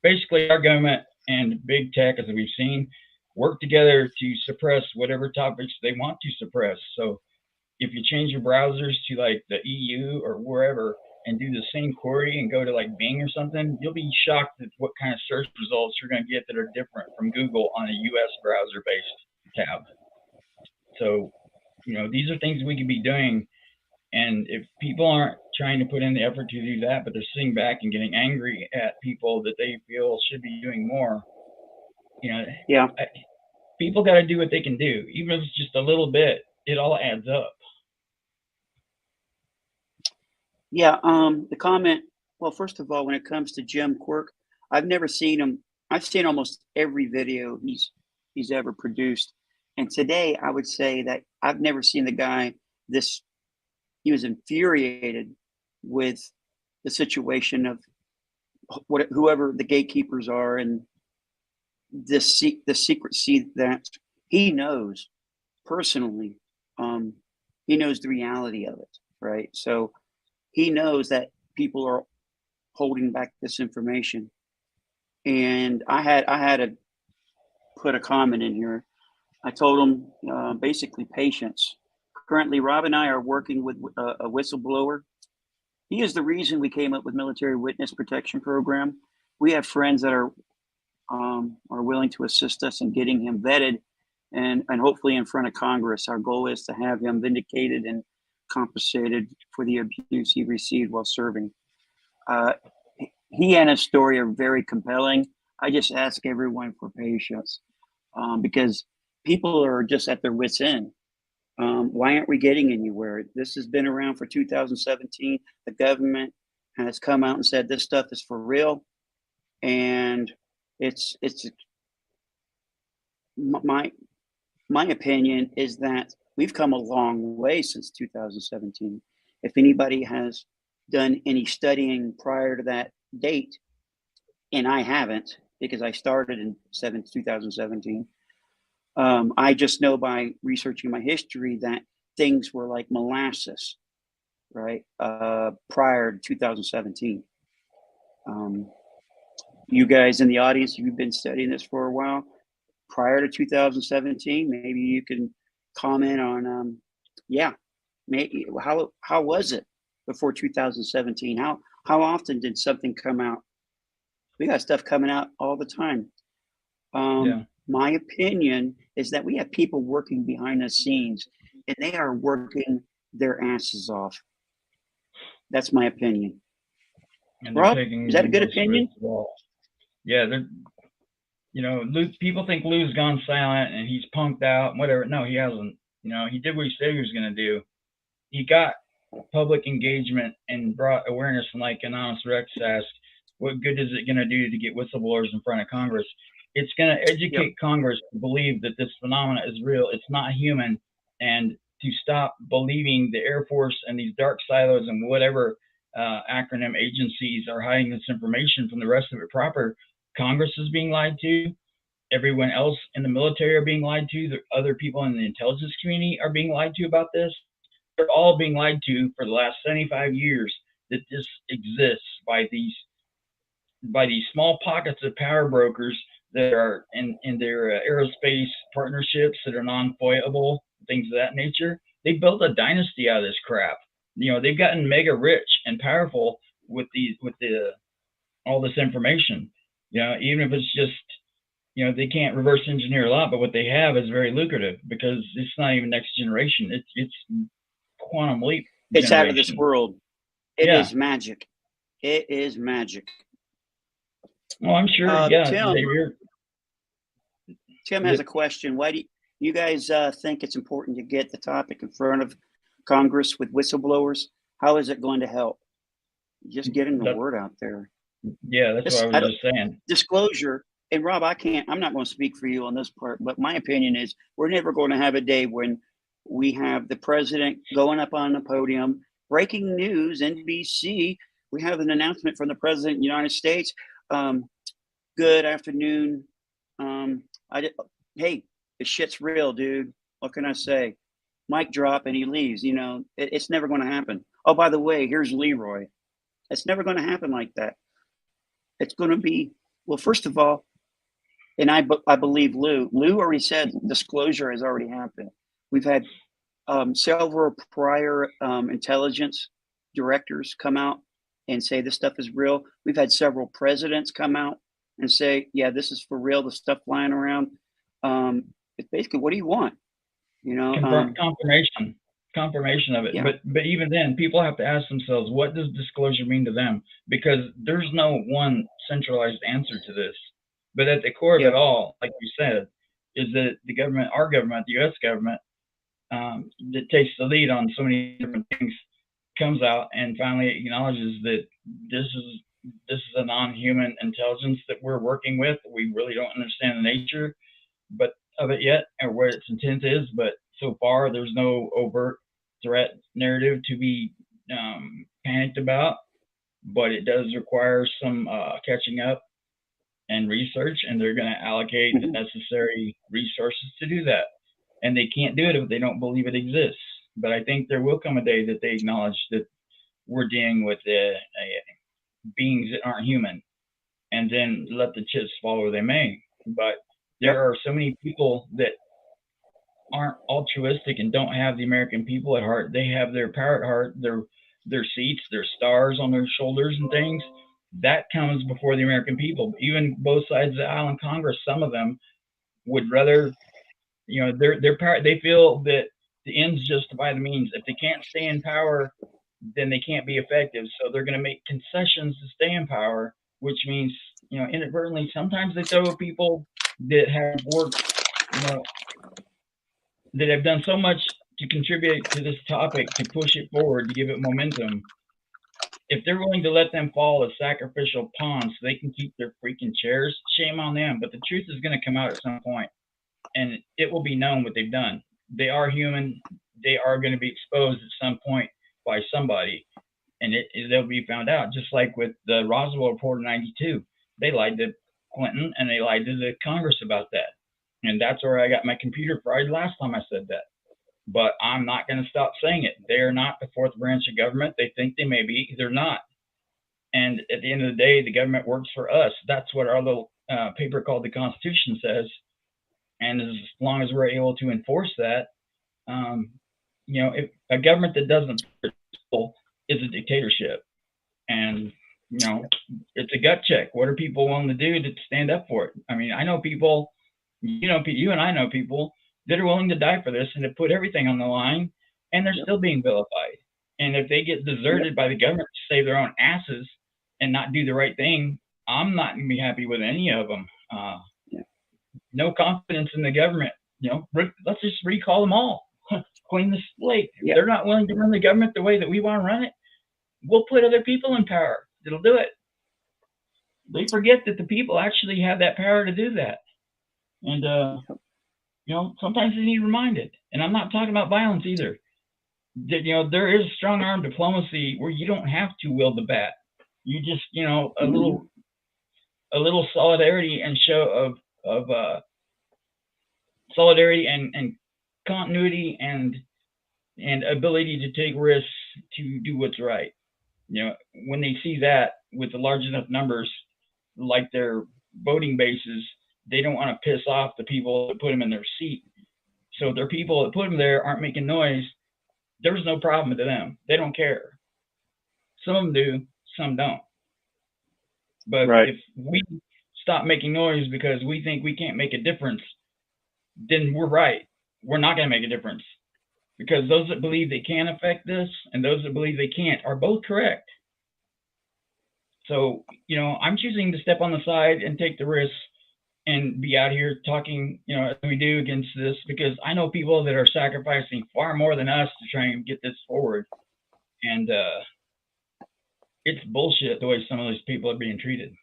Basically, our government and big tech, as we've seen, work together to suppress whatever topics they want to suppress. So if you change your browsers to like the EU or wherever and do the same query and go to like Bing or something, you'll be shocked at what kind of search results you're going to get that are different from Google on a US browser-based tab. So, these are things we could be doing. And if people aren't trying to put in the effort to do that, but they're sitting back and getting angry at people that they feel should be doing more. You know, Yeah. People got to do what they can do, even if it's just a little bit. It all adds up. Yeah. The comment. Well, first of all, when it comes to Jim Quirk, I've never seen him. I've seen almost every video he's ever produced, and today I would say that I've never seen the guy this. He was infuriated with the situation of whoever the gatekeepers are, and the secrecy that he knows personally. He knows the reality of it, right? So he knows that people are holding back this information. And I had to put a comment in here. I told him basically patience. Currently, Rob and I are working with a whistleblower. He is the reason we came up with Military Witness Protection Program. We have friends that are willing to assist us in getting him vetted and hopefully in front of Congress. Our goal is to have him vindicated and compensated for the abuse he received while serving. He and his story are very compelling. I just ask everyone for patience because people are just at their wits' end. Why aren't we getting anywhere? This has been around for 2017. The government has come out and said this stuff is for real, and it's my opinion is that we've come a long way since 2017. If anybody has done any studying prior to that date, and I haven't because I started in 2017. I just know by researching my history that things were like molasses, right? Prior to 2017. You guys in the audience, you've been studying this for a while. Prior to 2017, maybe you can comment on, maybe how was it before 2017? How often did something come out? We got stuff coming out all the time. My opinion is that we have people working behind the scenes and they are working their asses off. That's my opinion. And Rob, is that a good opinion? Yeah, people think Lou's gone silent and he's punked out and whatever. No, he hasn't. He did what he said he was going to do. He got public engagement and brought awareness, and like Anonymous Rex asked, what good is it going to do to get whistleblowers in front of Congress? It's going to educate Congress to believe that this phenomena is real. It's not human, and to stop believing the Air Force and these dark silos and whatever acronym agencies are hiding this information from the rest of it proper. Congress is being lied to. Everyone else in the military are being lied to. The other people in the intelligence community are being lied to about this. They're all being lied to for the last 75 years that this exists by these small pockets of power brokers that are in their aerospace partnerships that are non-foiable, things of that nature. They built a dynasty out of this crap. They've gotten mega rich and powerful with all this information. Even if it's just, they can't reverse engineer a lot, but what they have is very lucrative because it's not even next generation. It's quantum leap. It's out of this world. It is magic. It is magic. Well, I'm sure. Tim has a question. Why do you guys think it's important to get the topic in front of Congress with whistleblowers? How is it going to help? Just getting the word out there. Yeah, that's what I was just saying. Disclosure. And Rob, I'm not going to speak for you on this part, but my opinion is we're never going to have a day when we have the president going up on the podium, breaking news, NBC. We have an announcement from the president of the United States. Good afternoon. Hey, the shit's real, dude. What can I say? Mic drop and he leaves. It's never going to happen. Oh, by the way, here's Leroy. It's never going to happen like that. It's going to be, well, first of all, and I believe Lou already said disclosure has already happened. We've had several prior intelligence directors come out and say this stuff is real. We've had several presidents come out and say, yeah, this is for real, the stuff flying around. It's basically, what do you want? Confirmation. confirmation of it. Yeah. But even then, people have to ask themselves, what does disclosure mean to them? Because there's no one centralized answer to this. But at the core of Yeah. it all, like you said, is that the government, our government, the U.S. government, that takes the lead on so many different things, comes out and finally acknowledges that this is a non-human intelligence that we're working with. We really don't understand the nature but of it yet or what its intent is, but so far there's no overt threat narrative to be panicked about, but it does require some catching up and research, and they're going to allocate the necessary resources to do that. And they can't do it if they don't believe it exists. But I think there will come a day that they acknowledge that we're dealing with beings that aren't human, and then let the chips fall where they may. But there are so many people that aren't altruistic and don't have the American people at heart. They have their power at heart, their seats, their stars on their shoulders and things. That comes before the American people. Even both sides of the aisle in Congress, some of them would rather, their power. They feel that the ends justify the means. If they can't stay in power, then they can't be effective. So they're going to make concessions to stay in power, which means, inadvertently, sometimes they throw people that have worked, that have done so much to contribute to this topic, to push it forward, to give it momentum. If they're willing to let them fall as sacrificial pawns so they can keep their freaking chairs, shame on them. But the truth is going to come out at some point, and it will be known what they've done. They are human. They are going to be exposed at some point by somebody, and they'll be found out. Just like with the Roswell report in '92, they lied to Clinton and they lied to the Congress about that, and that's where I got my computer fried last time I said that. But I'm not going to stop saying it. They are not the fourth branch of government. They think they may be. They're not. And at the end of the day, the government works for us. That's what our little paper called the Constitution says. And as long as we're able to enforce that, if a government that doesn't is a dictatorship. And, it's a gut check. What are people willing to do to stand up for it? I mean, I know people, you and I know people that are willing to die for this and to put everything on the line, and they're still being vilified. And if they get deserted by the government to save their own asses and not do the right thing, I'm not going to be happy with any of them. No confidence in the government. Let's just recall them all. Clean the slate. If they're not willing to run the government the way that we want to run it, we'll put other people in power that'll do it. They forget that the people actually have that power to do that. And, sometimes they need reminded. And I'm not talking about violence either. There is strong arm diplomacy where you don't have to wield the bat. You just, a little solidarity and show of solidarity and continuity and ability to take risks to do what's right. When they see that with the large enough numbers, like their voting bases, they don't want to piss off the people that put them in their seat. So if their people that put them there aren't making noise, there's no problem to them. They don't care. Some of them do, some don't. But if we stop making noise because we think we can't make a difference, then we're right. We're not going to make a difference. Because those that believe they can affect this and those that believe they can't are both correct. So, I'm choosing to step on the side and take the risk and be out here talking, as we do against this, because I know people that are sacrificing far more than us to try and get this forward. And it's bullshit the way some of those people are being treated.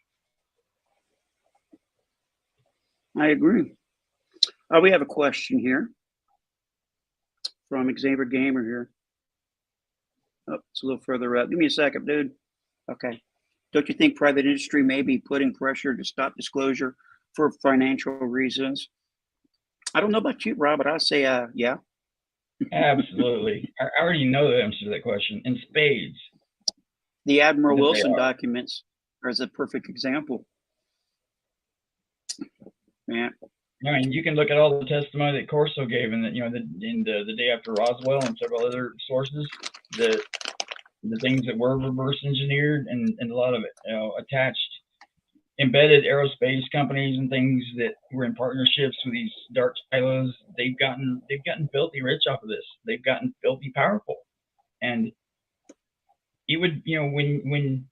I agree. We have a question here from Xavier Gamer here. Oh, it's a little further up. Give me a second, dude. Okay. Don't you think private industry may be putting pressure to stop disclosure for financial reasons? I don't know about you, Rob, but I'll say, yeah. Absolutely. I already know the answer to that question in spades. The Admiral Wilson documents are a perfect example. Man. I mean, you can look at all the testimony that Corso gave in the day after Roswell and several other sources, the things that were reverse engineered and a lot of it, attached embedded aerospace companies and things that were in partnerships with these dark silos, they've gotten filthy rich off of this. They've gotten filthy powerful. And it would, when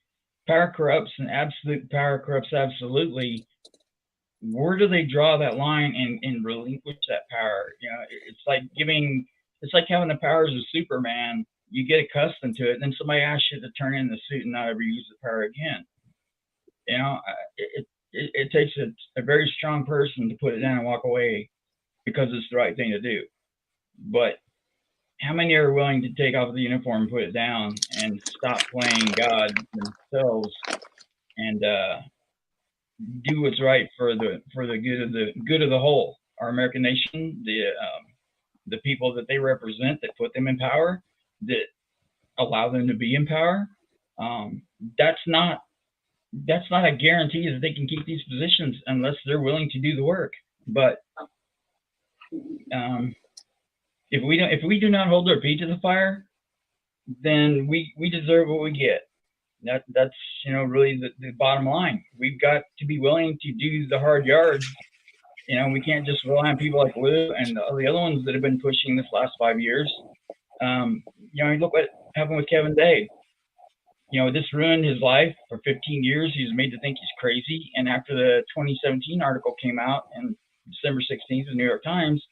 power corrupts and absolute power corrupts absolutely, where do they draw that line and relinquish that power? It's like having the powers of Superman. You get accustomed to it, and then somebody asks you to turn in the suit and not ever use the power again. It takes a very strong person to put it down and walk away because it's the right thing to do. But how many are willing to take off the uniform and put it down and stop playing God themselves and do what's right for the good of the whole, our American nation, the people that they represent, that put them in power, that allow them to be in power? That's not a guarantee that they can keep these positions unless they're willing to do the work. But if we do not hold our feet to the fire, then we deserve what we get. That's really the bottom line. We've got to be willing to do the hard yards. We can't just rely on people like Lou and all the other ones that have been pushing this last 5 years. Look what happened with Kevin Day. This ruined his life for 15 years. He was made to think he's crazy. And after the 2017 article came out on December 16th in the New York Times,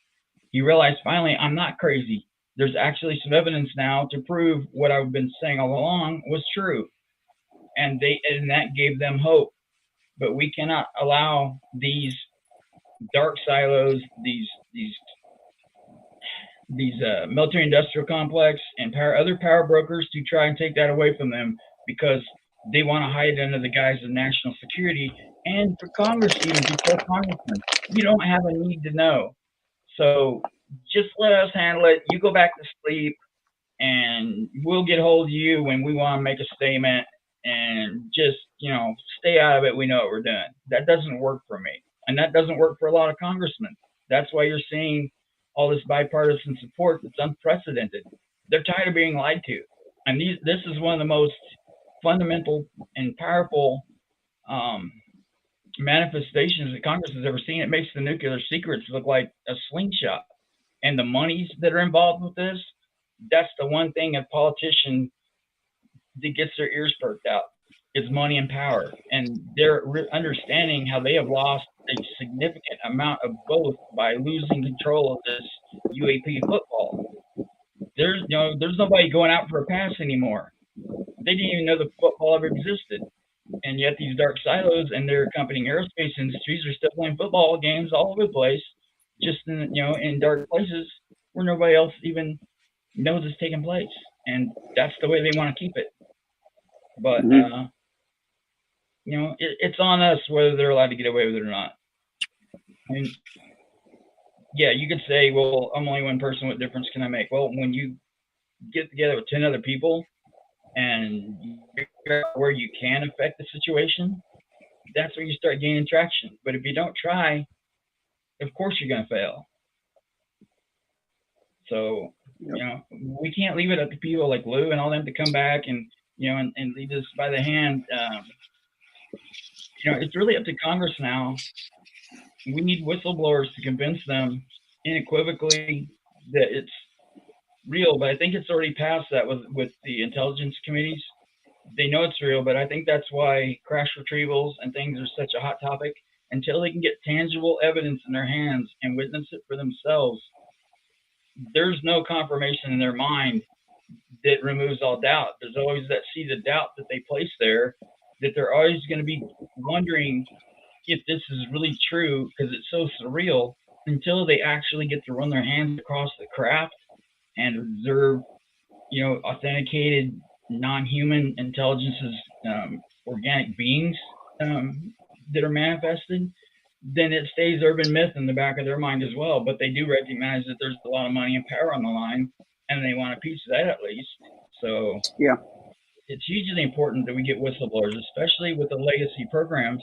he realized finally, I'm not crazy. There's actually some evidence now to prove what I've been saying all along was true. And that gave them hope. But we cannot allow these dark silos, these military industrial complex and other power brokers to try and take that away from them because they want to hide under the guise of national security. And for Congress, even to tell congressmen, you don't have a need to know. So just let us handle it. You go back to sleep, and we'll get hold of you when we want to make a statement. And just stay out of it. We know what we're doing. That doesn't work for me, and that doesn't work for a lot of congressmen. That's why you're seeing all this bipartisan support that's unprecedented. They're tired of being lied to, and this is one of the most fundamental and powerful manifestations that Congress has ever seen. It makes the nuclear secrets look like a slingshot, and the monies that are involved with this, that's the one thing a politician that gets their ears perked out is money and power. And they're understanding how they have lost a significant amount of both by losing control of this UAP football. There's nobody going out for a pass anymore. They didn't even know the football ever existed. And yet these dark silos and their accompanying aerospace industries are still playing football games all over the place, just in dark places where nobody else even knows it's taking place. And that's the way they want to keep it. But it's on us whether they're allowed to get away with it or not. I mean, yeah, you could say, well, I'm only one person. What difference can I make? Well, when you get together with 10 other people and you figure out where you can affect the situation, that's where you start gaining traction. But if you don't try, of course you're going to fail. So, we can't leave it up to people like Lou and all them to come back and lead us by the hand. It's really up to Congress now. We need whistleblowers to convince them unequivocally that it's real. But I think it's already passed that with the intelligence committees. They know it's real, but I think that's why crash retrievals and things are such a hot topic. Until they can get tangible evidence in their hands and witness it for themselves, there's no confirmation in their mind that removes all doubt. There's always that seed of doubt that they place there, that they're always going to be wondering if this is really true because it's so surreal, until they actually get to run their hands across the craft and observe, authenticated non-human intelligences, organic beings that are manifested. Then it stays urban myth in the back of their mind as well. But they do recognize that there's a lot of money and power on the line, and they want a piece of that at least. So Yeah. It's hugely important that we get whistleblowers, especially with the legacy programs,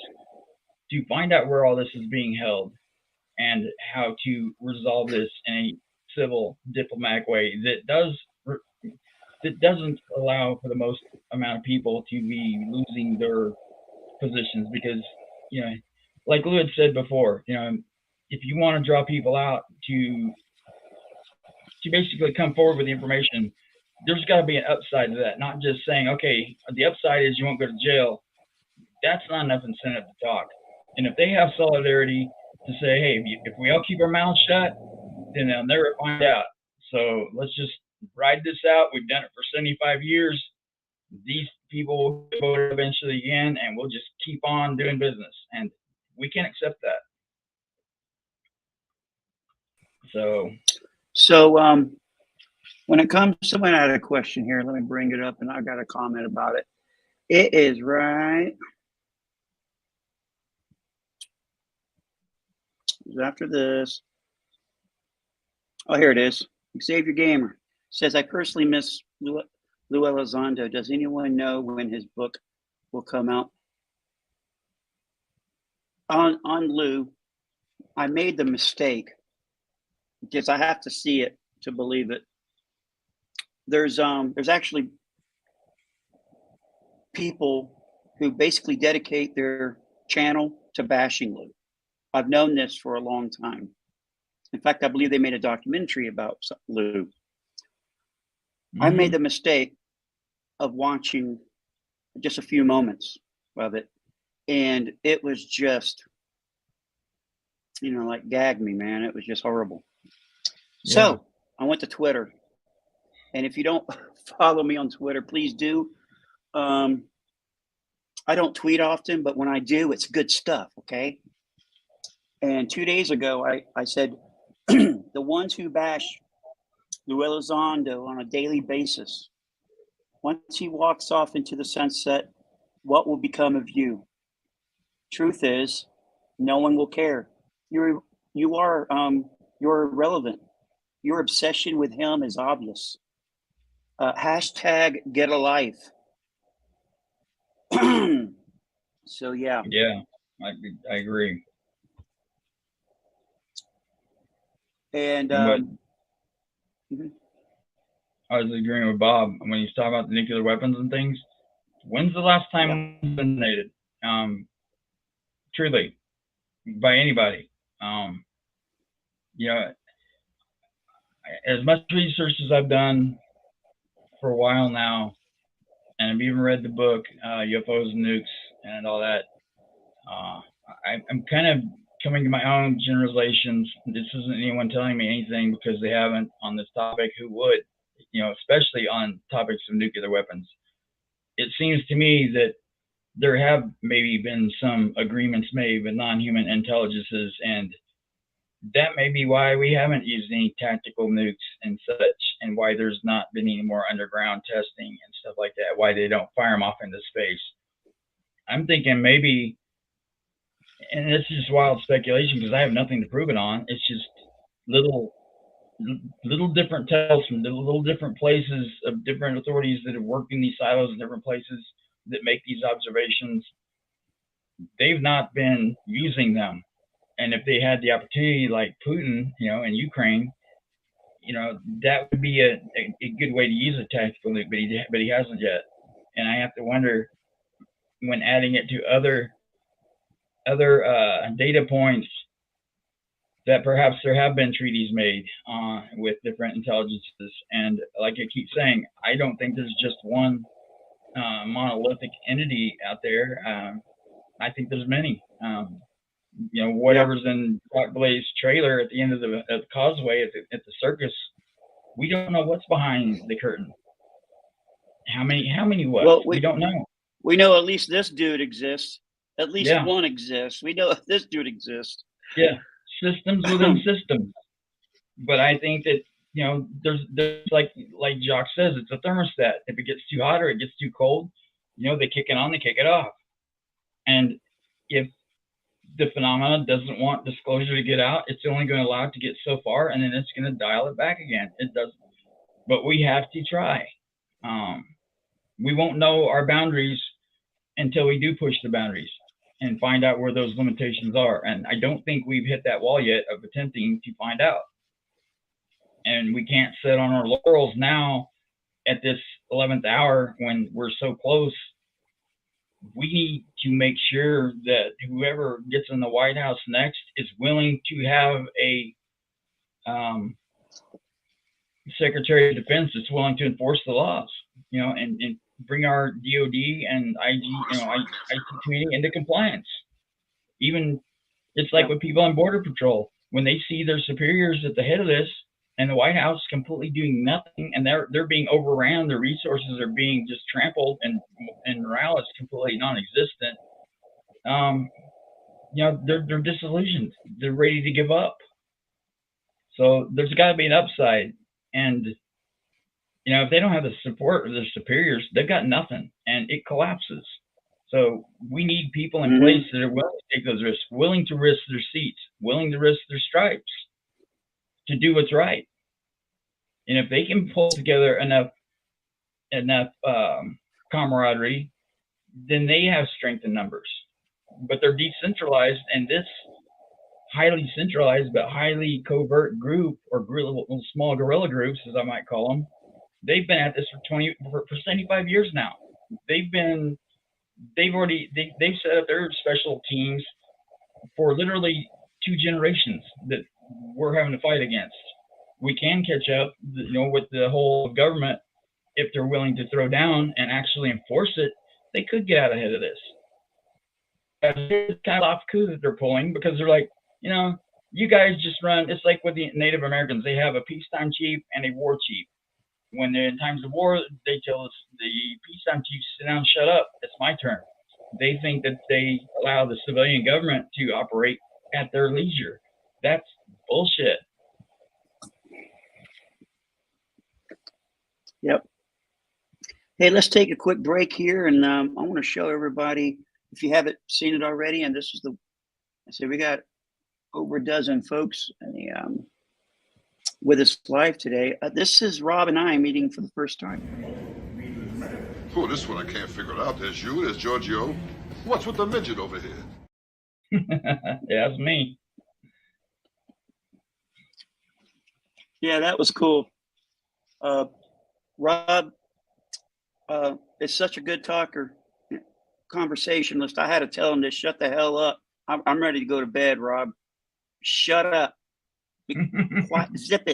to find out where all this is being held and how to resolve this in a civil, diplomatic way that doesn't allow for the most amount of people to be losing their positions. Because you know, like Lou had said before, you know, if you want to draw people out to basically come forward with the information, there's got to be an upside to that. Not just saying, okay, the upside is you won't go to jail. That's not enough incentive to talk. And if they have solidarity to say, hey, if we all keep our mouths shut, then they'll never find out. So let's just ride this out. We've done it for 75 years. These people will vote eventually again, and we'll just keep on doing business. And we can't accept that. So when it comes, someone had a question here. Let me bring it up, and I got a comment about it. It is right after this. Oh, here it is. Xavier Gamer says, I personally miss Lou Elizondo. Does anyone know when his book will come out? On Lou, I made the mistake because I have to see it to believe it. There's actually people who basically dedicate their channel to bashing Lou. I've known this for a long time. In fact, I believe they made a documentary about Lou. Mm-hmm. I made the mistake of watching just a few moments of it, and it was just, like gagged me, man. It was just horrible. Yeah. So I went to Twitter, and if you don't follow me on Twitter, please do. I don't tweet often, but when I do, it's good stuff, okay? And 2 days ago, I said, the ones who bash Lou Elizondo on a daily basis, once he walks off into the sunset, what will become of you? Truth is, no one will care. You're irrelevant. Your obsession with him is obvious. Hashtag get a life. So yeah. Yeah, I agree. And I was agreeing with Bob when he's talking about the nuclear weapons and things. When's the last time it was eliminated? Truly, by anybody. As much research as I've done for a while now, and I've even read the book UFOs and Nukes and all that, I'm kind of coming to my own generalizations. This isn't anyone telling me anything because they haven't on this topic. Who would? Especially on topics of nuclear weapons. It seems to me that there have maybe been some agreements made with non-human intelligences, and that may be why we haven't used any tactical nukes and such, and why there's not been any more underground testing and stuff like that, why they don't fire them off into space. I'm thinking maybe, and this is just wild speculation because I have nothing to prove it on, it's just little different tells from little different places of different authorities that have worked in these silos in different places that make these observations. They've not been using them. And if they had the opportunity like Putin, in Ukraine, that would be a good way to use a tactical nuke, but he hasn't yet. And I have to wonder, when adding it to other data points, that perhaps there have been treaties made with different intelligences. And like I keep saying, I don't think there's just one monolithic entity out there. I think there's many. Whatever's in Rock Blaze trailer at the end of the causeway at the circus, we don't know what's behind the curtain. How many what? Well, we don't know. We know at least this dude exists. At least one exists. We know this dude exists. Yeah. Systems within systems. But I think that, there's like Jock says, it's a thermostat. If it gets too hot or it gets too cold, they kick it on, they kick it off. And if the phenomenon doesn't want disclosure to get out, it's only going to allow it to get so far, and then it's going to dial it back again. It doesn't. But we have to try. We won't know our boundaries until we do push the boundaries and find out where those limitations are. And I don't think we've hit that wall yet of attempting to find out. And we can't sit on our laurels now at this 11th hour when we're so close we need to make sure that whoever gets in the White House next is willing to have a Secretary of Defense that's willing to enforce the laws, and bring our DOD and IG, IT community into compliance. Even it's like with people on Border Patrol, when they see their superiors at the head of this and the White House completely doing nothing, and they're being overran, their resources are being just trampled, and morale is completely non-existent. They're disillusioned. They're ready to give up. So there's got to be an upside, and if they don't have the support of their superiors, they've got nothing, and it collapses. So we need people in place that are willing to take those risks, willing to risk their seats, willing to risk their stripes to do what's right. And if they can pull together enough camaraderie, then they have strength in numbers. But they're decentralized, and this highly centralized but highly covert group, or small guerrilla groups, as I might call them, they've been at this for 75 years now. They've set up their special teams for literally 2 generations that we're having to fight against. We can catch up, with the whole of government. If they're willing to throw down and actually enforce it, they could get out ahead of this. It's kind of off coup that they're pulling, because they're like, you guys just run. It's like with the Native Americans. They have a peacetime chief and a war chief. When they're in times of war, they tell us, the peacetime chief, sit down, shut up, it's my turn. They think that they allow the civilian government to operate at their leisure. That's bullshit. Yep. Hey, let's take a quick break here, and I want to show everybody, if you haven't seen it already, and this is we got over a dozen folks with us live today. This is Rob and I meeting for the first time. Oh, this one I can't figure it out. There's you, there's Giorgio. What's with the midget over here? Yeah, that's me. Yeah, that was cool. Rob is such a good talker, conversationalist. I had to tell him to shut the hell up. I'm ready to go to bed, Rob. Shut up. Be quiet. Zip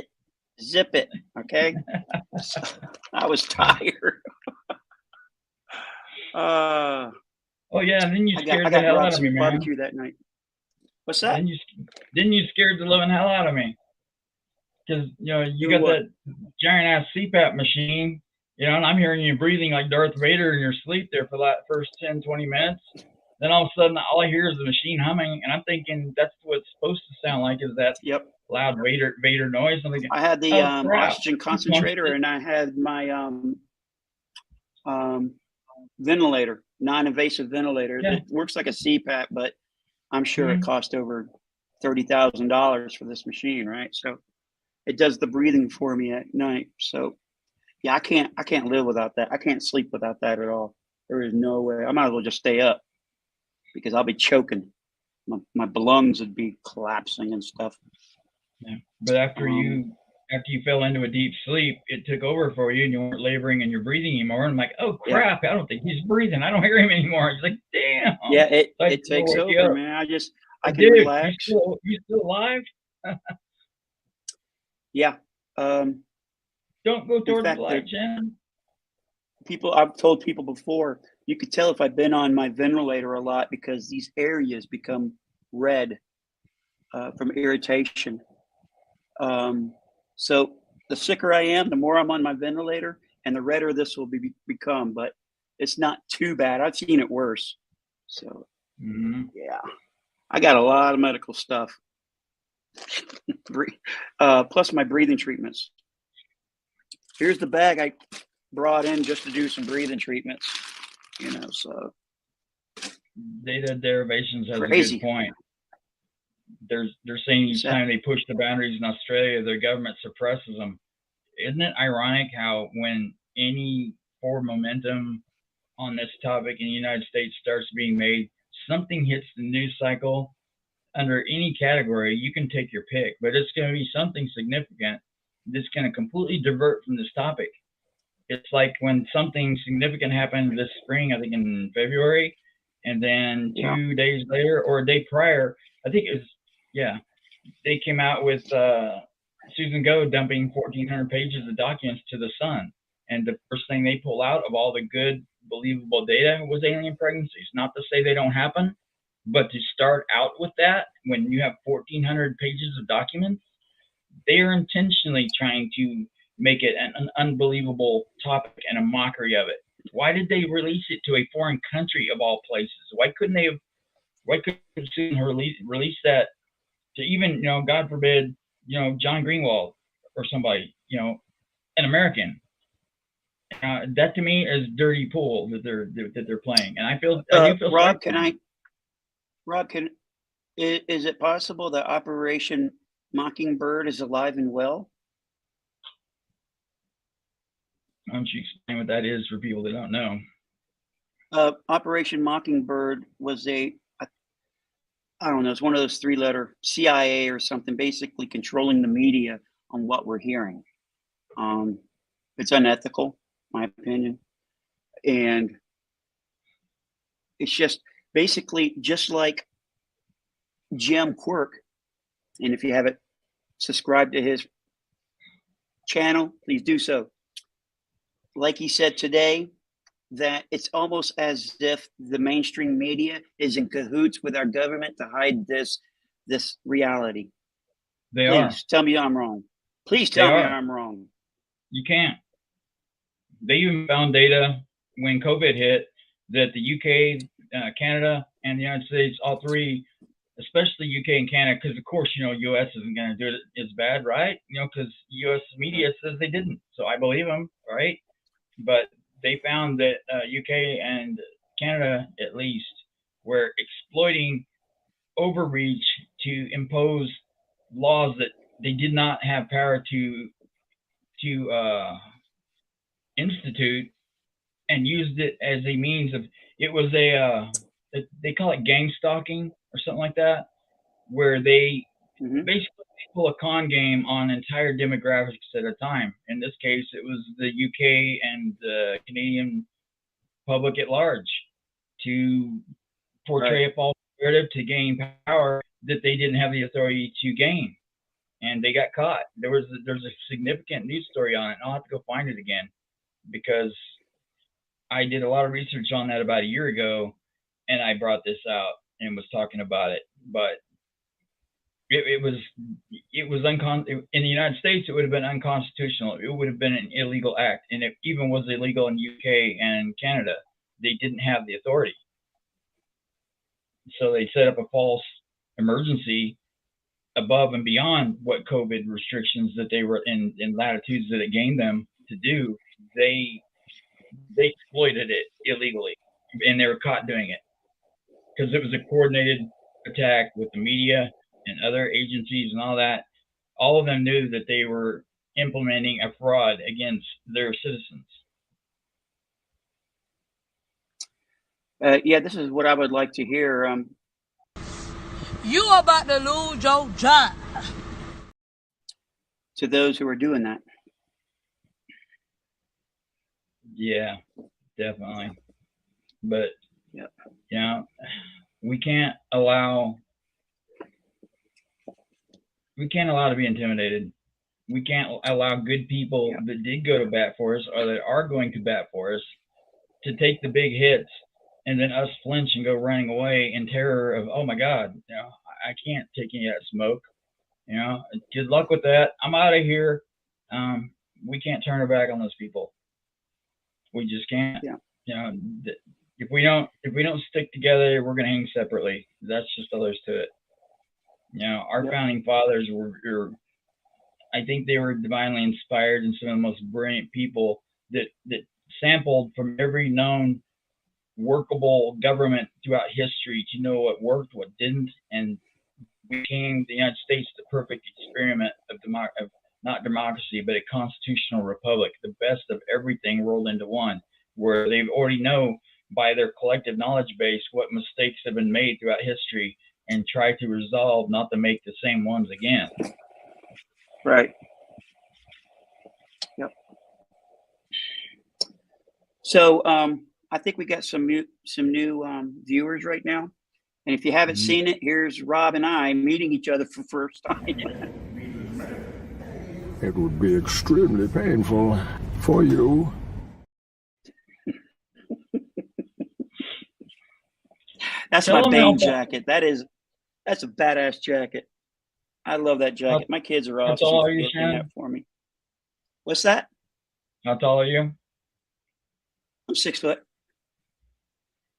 it. Okay. I was tired. Oh yeah, and then you scared I the got hell Rob out of some me, man. barbecue that night. What's that? Then you scared the living hell out of me, because you got that giant ass CPAP machine, and I'm hearing you breathing like Darth Vader in your sleep there for that first 10-20 minutes. Then all of a sudden, all I hear is the machine humming, and I'm thinking that's what it's supposed to sound like, is that loud Vader noise. I'm thinking, I had the oxygen concentrator, and I had my ventilator, non-invasive ventilator. Yeah. It works like a CPAP, but I'm sure it cost over $30,000 for this machine, right? So it does the breathing for me at night. So yeah, I can't live without that. I can't sleep without that at all. There is no way. I might as well just stay up, because I'll be choking. My lungs would be collapsing and stuff. Yeah. But after you fell into a deep sleep, it took over for you, and you weren't laboring and you're breathing anymore. And I'm like, oh crap, I don't think he's breathing. I don't hear him anymore. He's like, damn. Yeah, it takes over, man. I can relax. You still alive? Yeah. Don't go towards the light, Jen. I've told people before, you could tell if I've been on my ventilator a lot, because these areas become red from irritation. So the sicker I am, the more I'm on my ventilator, and the redder this will become. But it's not too bad. I've seen it worse. So yeah, I got a lot of medical stuff, plus my breathing treatments. Here's the bag I brought in just to do some breathing treatments. So Data Derivations has crazy. a good point. They're saying each time they push the boundaries in Australia, their government suppresses them. Isn't it ironic how when any forward momentum on this topic in the United States starts being made, something hits the news cycle under any category? You can take your pick, but it's going to be something significant that's going to completely divert from this topic. It's like when something significant happened this spring, I think in February, and then Yeah. 2 days later or a day prior, I think it was, yeah, they came out with Susan Go dumping 1,400 pages of documents to the Sun. And the first thing they pull out of all the good, believable data was alien pregnancies. Not to say they don't happen, but to start out with that when you have 1,400 pages of documents, they are intentionally trying to make it an unbelievable topic and a mockery of it. Why did they release it to a foreign country of all places? Why couldn't Susan release that to even, God forbid, John Greenwald or somebody, an American? That to me is dirty pool that they're playing, and I do feel Rob, sorry. Is it possible that Operation Mockingbird is alive and well? Why don't you explain what that is for people that don't know? Operation Mockingbird was I don't know, it's one of those 3-letter CIA or something, basically controlling the media on what we're hearing. It's unethical, my opinion. And it's just basically just like Jim Quirk. And if you haven't subscribed to his channel, please do so. Like he said today, that it's almost as if the mainstream media is in cahoots with our government to hide this reality. They Please are. tell me I'm wrong. Please They tell me are. I'm wrong. You can't. They even found data when COVID hit that the UK, Canada, and the United States, all three, especially UK and Canada, because of course, US isn't going to do it as bad, right? Because US media says they didn't. So I believe them, right? But they found that UK and Canada, at least, were exploiting overreach to impose laws that they did not have power to institute, and used it as a means of, it was they call it gang stalking or something like that, where they basically pull a con game on entire demographics at a time. In this case, it was the UK and the Canadian public at large, to portray a false narrative to gain power that they didn't have the authority to gain. And they got caught. There's a significant news story on it. I'll have to go find it again, because I did a lot of research on that about a year ago, and I brought this out and was talking about it. But it was in the United States, it would have been unconstitutional. It would have been an illegal act, and it even was illegal in UK and Canada. They didn't have the authority, so they set up a false emergency above and beyond what COVID restrictions that they were in latitudes that it gained them to do. They exploited it illegally, and they were caught doing it because it was a coordinated attack with the media and other agencies and all that. All of them knew that they were implementing a fraud against their citizens. Yeah, this is what I would like to hear. You about to lose your job. To those who are doing that. Yeah, definitely. But we can't allow to be intimidated. We can't allow good people that did go to bat for us, or that are going to bat for us, to take the big hits, and then us flinch and go running away in terror of, oh my God, I can't take any of that smoke. Good luck with that. I'm out of here. We can't turn our back on those people. We just can't. Yeah. If we don't stick together, we're going to hang separately. That's just all there's to it. Our founding fathers were, I think they were divinely inspired, and some of the most brilliant people that sampled from every known workable government throughout history to know what worked, what didn't, and became the United States the perfect experiment of not democracy, but a constitutional republic, the best of everything rolled into one, where they already know by their collective knowledge base what mistakes have been made throughout history, and try to resolve not to make the same ones again. Right. Yep. So I think we got some new viewers right now. And if you haven't Mhm. seen it, here's Rob and I meeting each other for the first time. It would be extremely painful for you. That's Tell my them Bane how- jacket. That's a badass jacket. I love that jacket. My kids are how awesome tall for are you, getting Shannon? that for me. What's that? How tall are you? I'm 6 foot.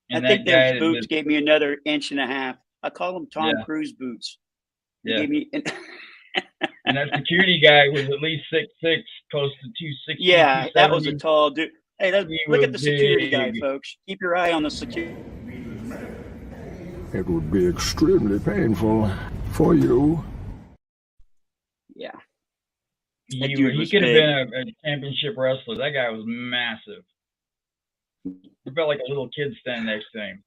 And I think that guy those boots gave me another inch and a half. I call them Tom Yeah. Cruise boots. They Yeah. gave me, And that security guy was at least 6'6", close to 260. yeah, that was a 270. tall dude. Hey, He look at was the security guy, big. folks. Keep your eye on the security. It would be extremely painful for you. Yeah, He dude was could have big. been a championship wrestler. That guy was massive. He felt like a little kid standing next to him.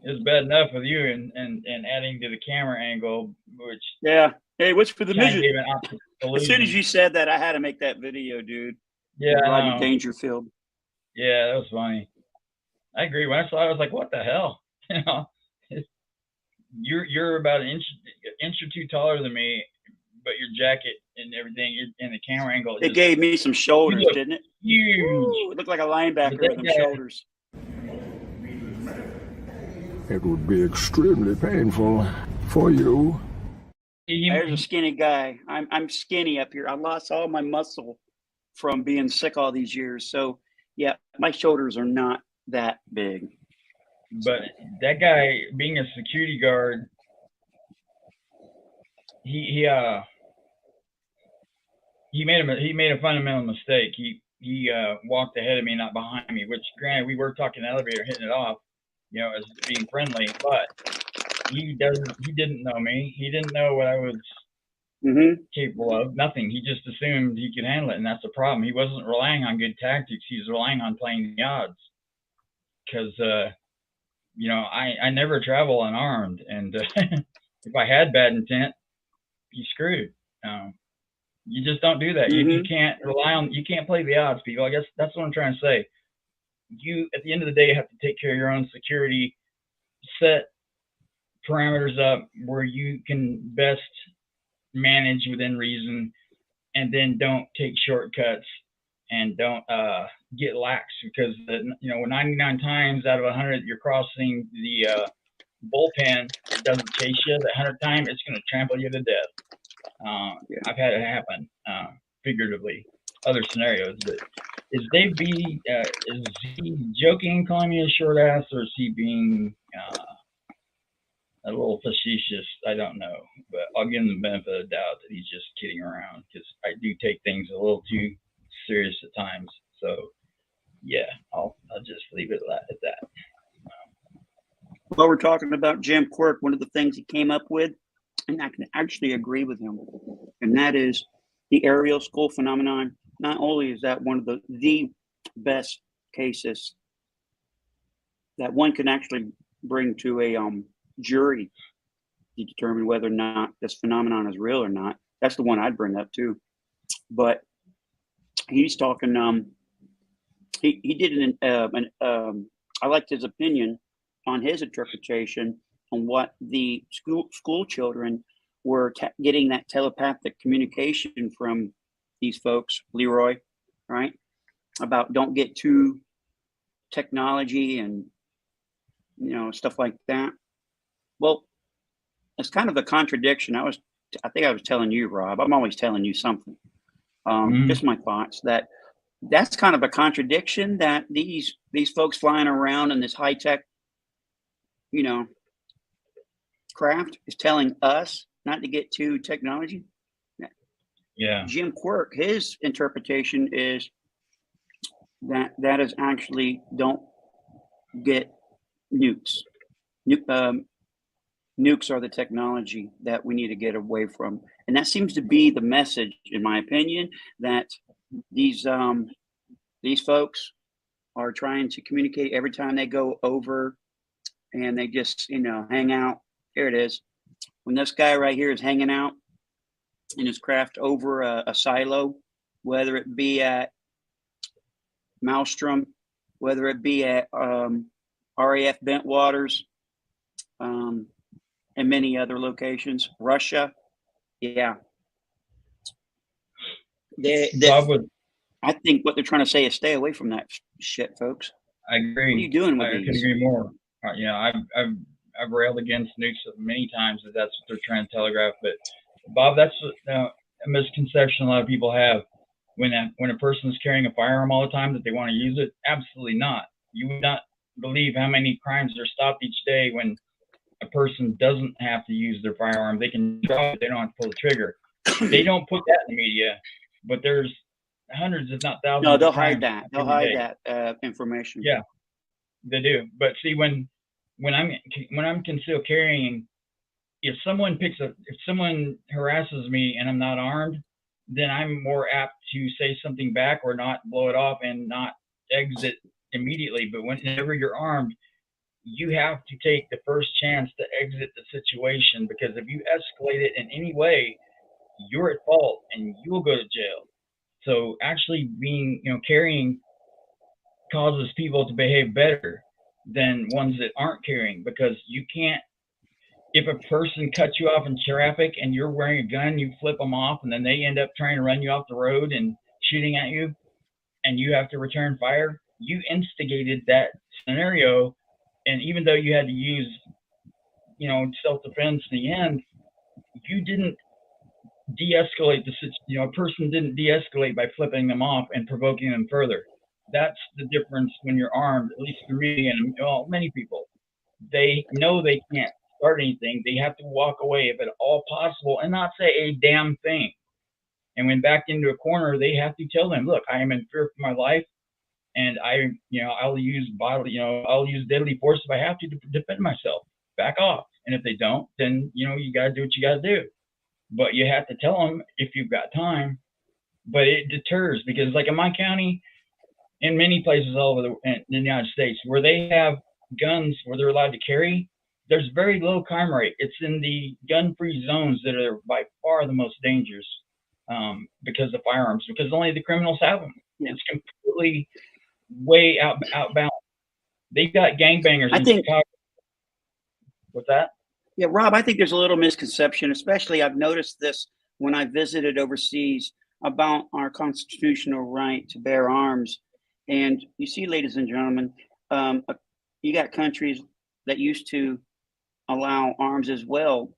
It was bad enough with you and adding to the camera angle, which Yeah. Hey, what's for the kind of midget? gave an optic As soon as illusion. you said that, I had to make that video, dude. Yeah, I Rodney know. Dangerfield. Yeah, that was funny. I agree. When I saw it, I was like, "What the hell?" You know, you're about an inch or two taller than me, but your jacket and everything and the camera angle It is gave me some shoulders, look didn't it? huge. Ooh, it looked like a linebacker But that with them guy- shoulders. It would be extremely painful for you. There's a skinny guy. I'm skinny up here. I lost all my muscle from being sick all these years. So yeah, my shoulders are not that big. But that guy, being a security guard, he made a fundamental mistake. He walked ahead of me, not behind me. Which, granted, we were talking elevator, hitting it off, you know, as being friendly. But he didn't know me. He didn't know what I was Mm-hmm. capable of. Nothing. He just assumed he could handle it, and that's the problem. He wasn't relying on good tactics. He was relying on playing the odds. Because you know, I never travel unarmed, and if I had bad intent, you screwed. You just don't do that. You can't rely on. You can't play the odds, people. I guess that's what I'm trying to say. You, at the end of the day, have to take care of your own security. Set parameters up where you can best manage within reason, and then don't take shortcuts and don't get lax, because you know, 99 times out of 100 you're crossing the bullpen, it doesn't chase you. The 100th time it's going to trample you to death. I've had it happen, figuratively. Other scenarios, but is Dave B is he joking, calling me a short ass, or is he being a little facetious? I don't know, but I'll give him the benefit of the doubt that he's just kidding around, because I do take things a little too serious at times. So yeah, I'll just leave it at that. Well, we're talking about Jim Quirk. One of the things he came up with, and I can actually agree with him, and that is the aerial school phenomenon. Not only is that one of the best cases that one can actually bring to a jury to determine whether or not this phenomenon is real or not. That's the one I'd bring up too. But he's talking. He did I liked his opinion on his interpretation on what the school children were getting that telepathic communication from these folks, Leroy, right? About don't get too technology and, you know, stuff like that. Well, it's kind of a contradiction. I think I was telling you, Rob. I'm always telling you something. Just my thoughts. That's kind of a contradiction, that these folks flying around in this high tech, you know, craft is telling us not to get too technology. Yeah. Jim Quirk, his interpretation is that is actually don't get nukes. Nukes are the technology that we need to get away from, and that seems to be the message, in my opinion, that these folks are trying to communicate every time they go over, and they just, you know, hang out. Here it is. When this guy right here is hanging out in his craft over a silo, whether it be at Maelstrom, whether it be at RAF Bentwaters, and many other locations. Russia, yeah. Bob would, I think what they're trying to say is stay away from that shit, folks. I agree. What are you doing with I could these? agree more. I've railed against nukes many times that that's what they're trying to telegraph. But Bob, that's a misconception a lot of people have. When a person is carrying a firearm all the time, that they want to use it. Absolutely not. You would not believe how many crimes are stopped each day when a person doesn't have to use their firearm. They can draw it. They don't have to pull the trigger. They don't put that in the media, but there's hundreds, if not thousands. No, they'll of hide crimes that. They'll every hide day. that information. Yeah, they do. But see, when I'm concealed carrying, if someone harasses me and I'm not armed, then I'm more apt to say something back or not blow it off and not exit immediately. But whenever you're armed, you have to take the first chance to exit the situation, because if you escalate it in any way, you're at fault and you will go to jail. So actually carrying causes people to behave better than ones that aren't carrying, because you can't, if a person cuts you off in traffic and you're wearing a gun, you flip them off and then they end up trying to run you off the road and shooting at you and you have to return fire, you instigated that scenario. And even though you had to use, self-defense in the end, you didn't de-escalate the situation. A person didn't de-escalate by flipping them off and provoking them further. That's the difference when you're armed, at least for me and many people. They know they can't start anything. They have to walk away if at all possible and not say a damn thing. And when backed into a corner, they have to tell them, look, I am in fear for my life. And I'll use I'll use deadly force if I have to defend myself. Back off. And if they don't, then, you got to do what you got to do. But you have to tell them if you've got time. But it deters, because like in my county, in many places all over in the United States, where they have guns where they're allowed to carry, there's very low crime rate. It's in the gun-free zones that are by far the most dangerous because of firearms, because only the criminals have them. Yeah. It's completely way outbound. They've got gangbangers in Chicago. What's that? Yeah, Rob, I think there's a little misconception, especially I've noticed this when I visited overseas, about our constitutional right to bear arms. And you see, ladies and gentlemen, you got countries that used to allow arms as well,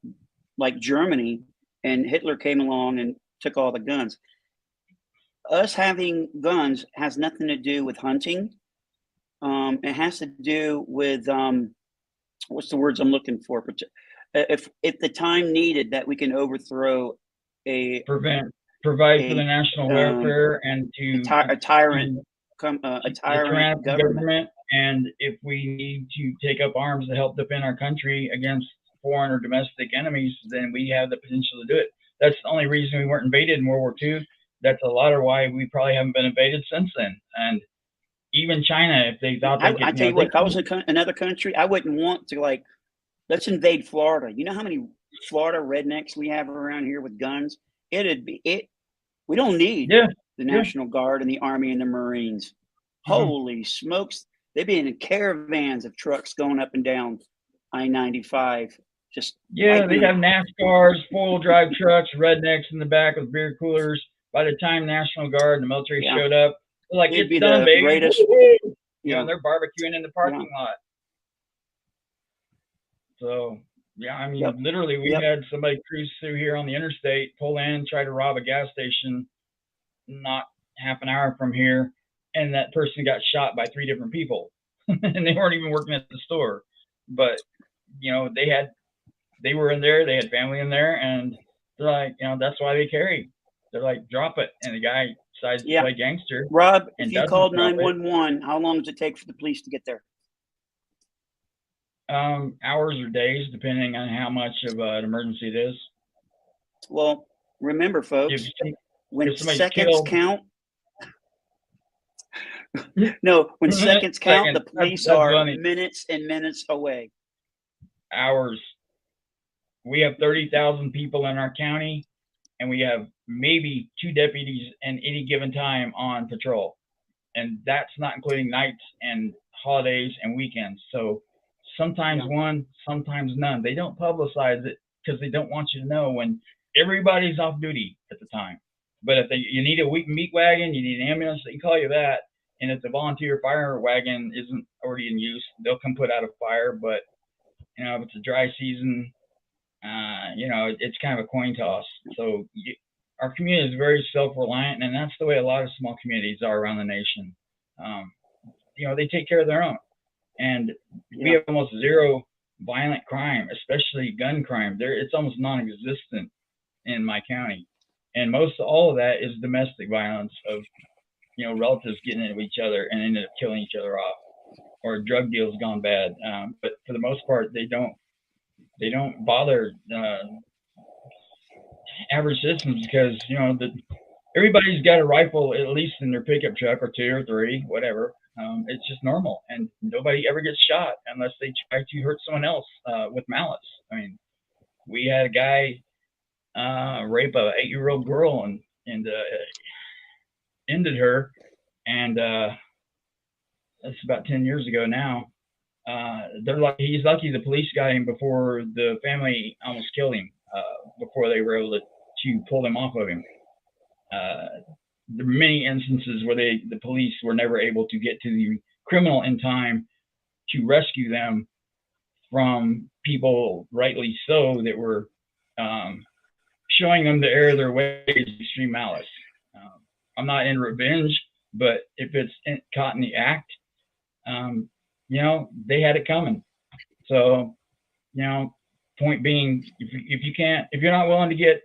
like Germany, and Hitler came along and took all the guns. Us having guns has nothing to do with hunting. It has to do with what's the words I'm looking for? If the time needed that we can overthrow provide for the national welfare and to a tyrant government. And if we need to take up arms to help defend our country against foreign or domestic enemies, then we have the potential to do it. That's the only reason we weren't invaded in World War II. That's a lot of why we probably haven't been invaded since then. And even China, if they thought they could, I tell you what, if I was another country, I wouldn't want to let's invade Florida. You know how many Florida rednecks we have around here with guns? We don't need the National Guard and the Army and the Marines. Holy smokes. They'd be in caravans of trucks going up and down I-95. They have NASCARs, four-wheel drive trucks, rednecks in the back with beer coolers. By the time National Guard and the military showed up, they're like, it's done, baby. Greatest, they're barbecuing in the parking lot. So, literally, we had somebody cruise through here on the interstate, pull in, try to rob a gas station not half an hour from here, and that person got shot by 3 different people. And they weren't even working at the store. But, they were in there, they had family in there, and they're like, that's why they carry. They're like, drop it. And the guy decides to play gangster. Rob, if you called 911, how long does it take for the police to get there? Hours or days, depending on how much of an emergency it is. Well, remember, folks, when seconds count, when seconds count, the police are minutes and minutes away. Hours. We have 30,000 people in our county, and we have maybe 2 deputies at any given time on patrol. and that's not including nights and holidays and weekends. So sometimes one, sometimes none. They don't publicize it because they don't want you to know when everybody's off duty at the time. But if you need a meat wagon, you need an ambulance, they can call you that. And if the volunteer fire wagon isn't already in use, they'll come put out a fire. But if it's a dry season, it's kind of a coin toss. So our community is very self-reliant, and that's the way a lot of small communities are around the nation. They take care of their own, and we have almost zero violent crime, especially gun crime. It's almost non-existent in my county, and most all of that is domestic violence of relatives getting into each other and ended up killing each other off, or drug deals gone bad. But for the most part, they don't bother average citizens because everybody's got a rifle at least in their pickup truck, or 2 or 3, whatever. It's just normal, and nobody ever gets shot unless they try to hurt someone else with malice. I mean, we had a guy rape a 8-year-old girl and ended her, and that's about 10 years ago now. He's lucky the police got him before the family almost killed him, before they were able to pull him off of him. There were many instances where the police were never able to get to the criminal in time to rescue them from people, rightly so, that were showing them the error of their ways, extreme malice. I'm not in revenge, but if it's caught in the act, they had it coming. So, point being, if you're not willing to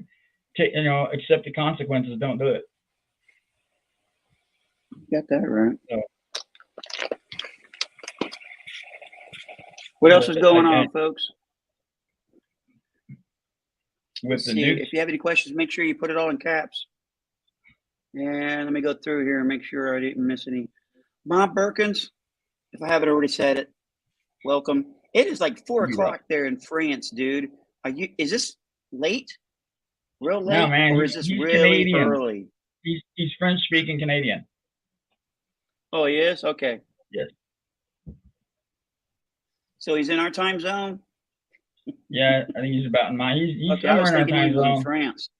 accept the consequences, don't do it. Got that right. So, what else is going on, folks? With the See, nukes, if you have any questions, make sure you put it all in caps. And let me go through here and make sure I didn't miss any. Bob Perkins, if I haven't already said it, welcome. It is like 4 o'clock there in France, dude. Is this late? Real late? No, man, or is this he's really Canadian. early? He's French speaking Canadian. Oh, he is? Okay. Yes. So he's in our time zone? Yeah, I think he's about in mine. He's Okay, I was somewhere in our thinking he time was in zone. France.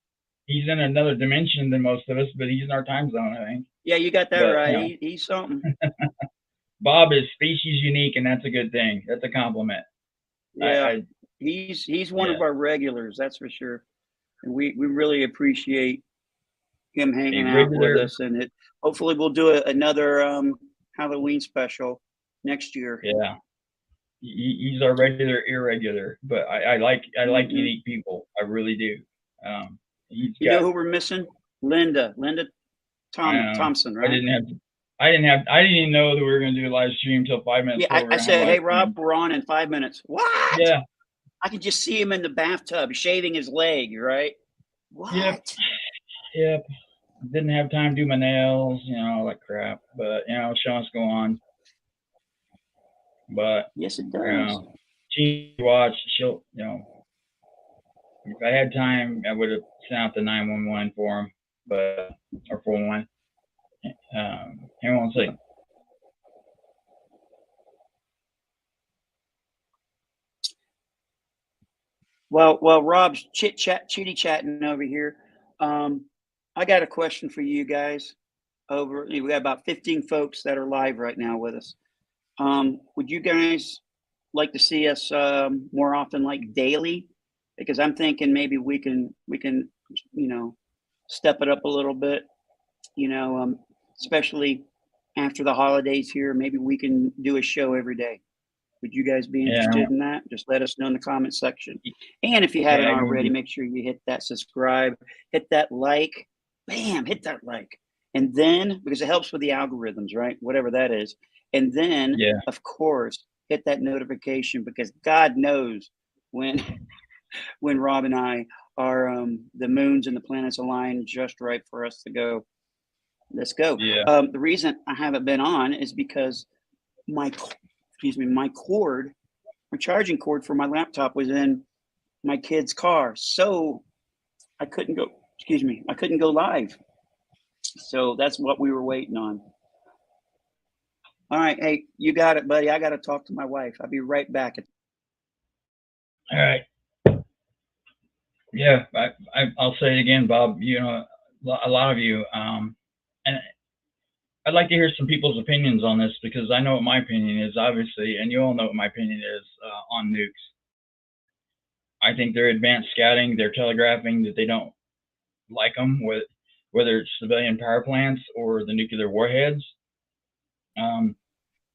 He's in another dimension than most of us, but he's in our time zone, I think. Yeah, you got that But, right. He's something. Bob is species unique, and that's a good thing. That's a compliment. Yeah, he's one of our regulars, that's for sure. And we really appreciate him hanging out with us. And hopefully we'll do another Halloween special next year. Yeah, he's our regular irregular, but I like unique people. I really do. You know who we're missing? Linda Thompson, right? I didn't even know that we were going to do a live stream until 5 minutes. Yeah, I said, hey, Rob, we're on in 5 minutes. What? Yeah. I could just see him in the bathtub shaving his leg, right? What? Yep. Didn't have time to do my nails, all that crap. But, show must go on. But, yes, it does. She watched, she'll, if I had time, I would have sent out the 911 for him, or 411. Hang on a second. Well, Rob's chitty chatting over here. I got a question for you guys. We got about 15 folks that are live right now with us. Would you guys like to see us more often, like daily? Because I'm thinking maybe we can step it up a little bit. Especially after the holidays here, maybe we can do a show every day. Would you guys be interested in that? Just let us know in the comment section. And if you haven't already, make sure you hit that subscribe, hit that like, bam, hit that like. And then, because it helps with the algorithms, right? Whatever that is. And then, of course, hit that notification, because God knows when Rob and I are, the moons and the planets align just right for us to go. Let's go. Yeah. The reason I haven't been on is because my charging cord for my laptop was in my kid's car. So I couldn't go live. So that's what we were waiting on. All right. Hey, you got it, buddy. I got to talk to my wife. I'll be right back. All right. Yeah, I'll say it again, Bob. You know, a lot of you, and I'd like to hear some people's opinions on this because I know what my opinion is, obviously, and you all know what my opinion is on nukes. I think they're advanced scouting. They're telegraphing that they don't like them, whether it's civilian power plants or the nuclear warheads.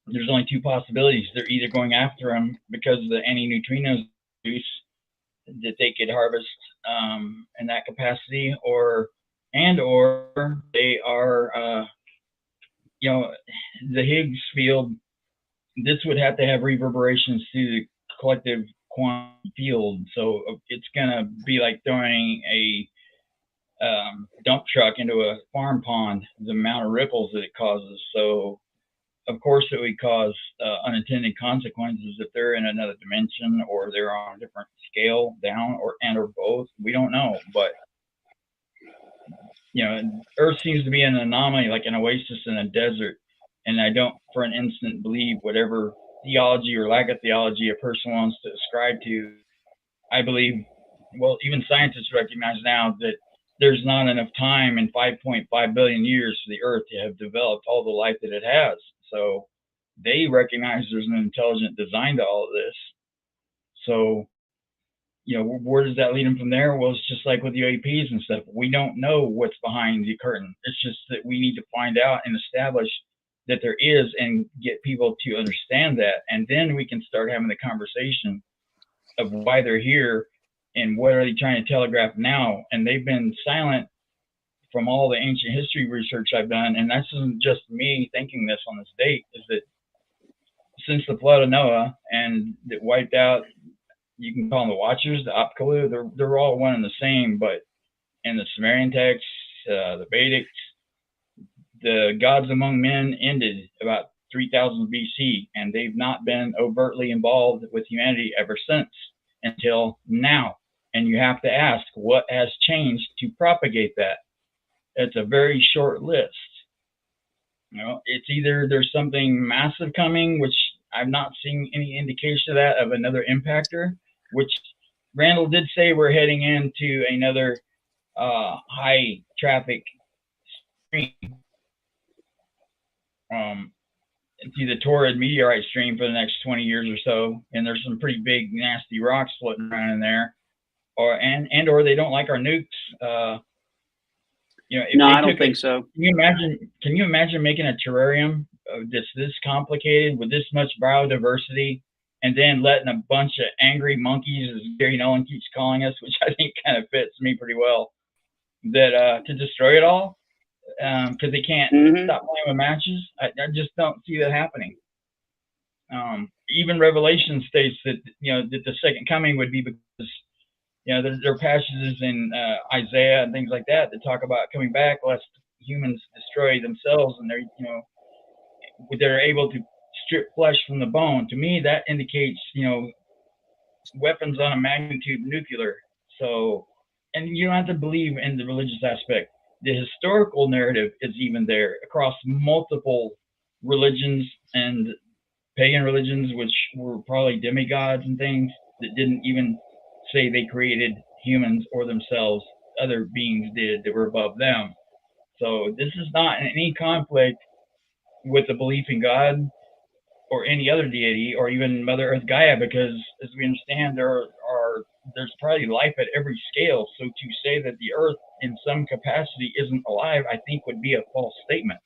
There's only two possibilities. They're either going after them because of the anti-neutrinos use that they could harvest in that capacity, or they are, you know, the Higgs field. This would have to have reverberations through the collective quantum field, so it's gonna be like throwing a dump truck into a farm pond. The amount of ripples that it causes. So of course it would cause unintended consequences if they're in another dimension or they're on a different scale down, or both. We don't know, but you know, Earth seems to be an anomaly, like an oasis in a desert, and I don't for an instant believe whatever theology or lack of theology a person wants to ascribe to. I believe, well, even scientists recognize now that there's not enough time in 5.5 billion years for the Earth to have developed all the life that it has. So they recognize there's an intelligent design to all of this. So, you know, where does that lead them from there? Well, it's just like with UAPs and stuff. We don't know what's behind the curtain. It's just that we need to find out and establish that there is, and get people to understand that. And then we can start having the conversation of why they're here and what are they trying to telegraph now. And they've been silent from all the ancient history research I've done. And that's just me thinking this on this date, is that since the flood of Noah, and that wiped out, you can call them the Watchers, the Apkallu, they're all one and the same. But in the Sumerian texts, the Vedics, the gods among men ended about 3000 BC, and they've not been overtly involved with humanity ever since, until now. And you have to ask, what has changed to propagate that? It's a very short list. You know, it's either there's something massive coming, which I've not seen any indication of that, of another impactor, which Randall did say we're heading into another high traffic stream. Through the Torrid meteorite stream for the next 20 years or so, and there's some pretty big nasty rocks floating around in there, or they don't like our nukes. You know, No, I don't think so. Can you imagine making a terrarium that's this complicated with this much biodiversity, and then letting a bunch of angry monkeys, as Gary Nolan keeps calling us, which I think kind of fits me pretty well, that to destroy it all? Because they can't stop playing with matches. I just don't see that happening. Even Revelation states that, you know, that the second coming would be because, you know, there are passages in Isaiah and things like that that talk about coming back lest humans destroy themselves, and they're, you know, they're able to strip flesh from the bone. To me, that indicates, you know, weapons on a magnitude nuclear. So, and you don't have to believe in the religious aspect. The historical narrative is even there across multiple religions and pagan religions, which were probably demigods and things that didn't even say they created humans or themselves. Other beings did that were above them. So this is not in any conflict with the belief in God or any other deity, or even Mother Earth Gaia, because as we understand, there's probably life at every scale. So to say that the Earth in some capacity isn't alive, I think would be a false statement.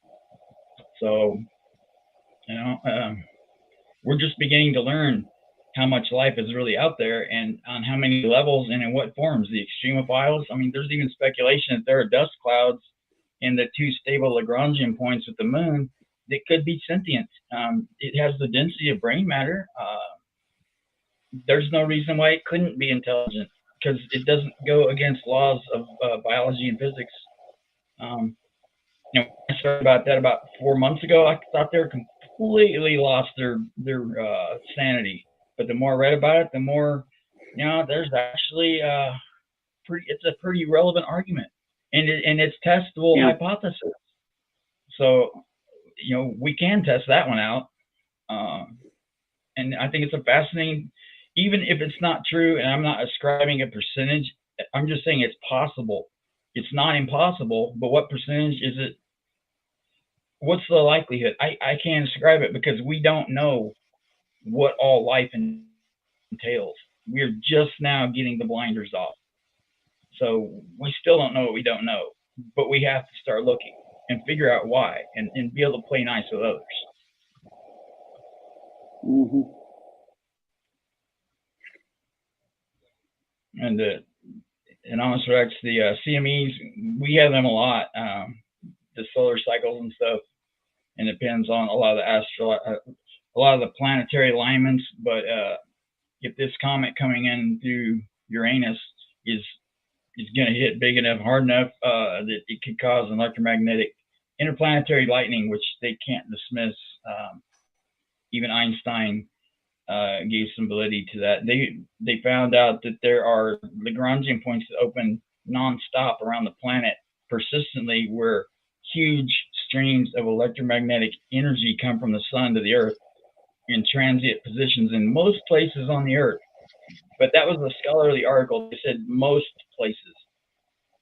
So, you know, we're just beginning to learn how much life is really out there, and on how many levels and in what forms. The extremophiles, I mean, there's even speculation that there are dust clouds in the two stable Lagrangian points with the moon that could be sentient. It has the density of brain matter. There's no reason why it couldn't be intelligent, because it doesn't go against laws of biology and physics. You know, I started about that about 4 months ago. I thought they were completely lost their sanity. But the more I read about it, the more, you know, there's actually it's a pretty relevant argument, and it's testable hypothesis. So we can test that one out. And I think it's a fascinating, even if it's not true, and I'm not ascribing a percentage, I'm just saying it's possible. It's not impossible, but what percentage is it? What's the likelihood? I can't describe it because we don't know what all life entails. We're just now getting the blinders off. So we still don't know what we don't know, but we have to start looking and figure out why and be able to play nice with others. Mm-hmm. And in honest facts, the CMEs, we have them a lot, the solar cycles and stuff, and it depends on a lot of the planetary alignments. But if this comet coming in through Uranus is going to hit big enough, hard enough that it could cause an electromagnetic interplanetary lightning, which they can't dismiss. Even Einstein gave some validity to that. They found out that there are Lagrangian points that open nonstop around the planet persistently, where huge streams of electromagnetic energy come from the sun to the earth in transient positions in most places on the earth. But that was a scholarly article. They said most places.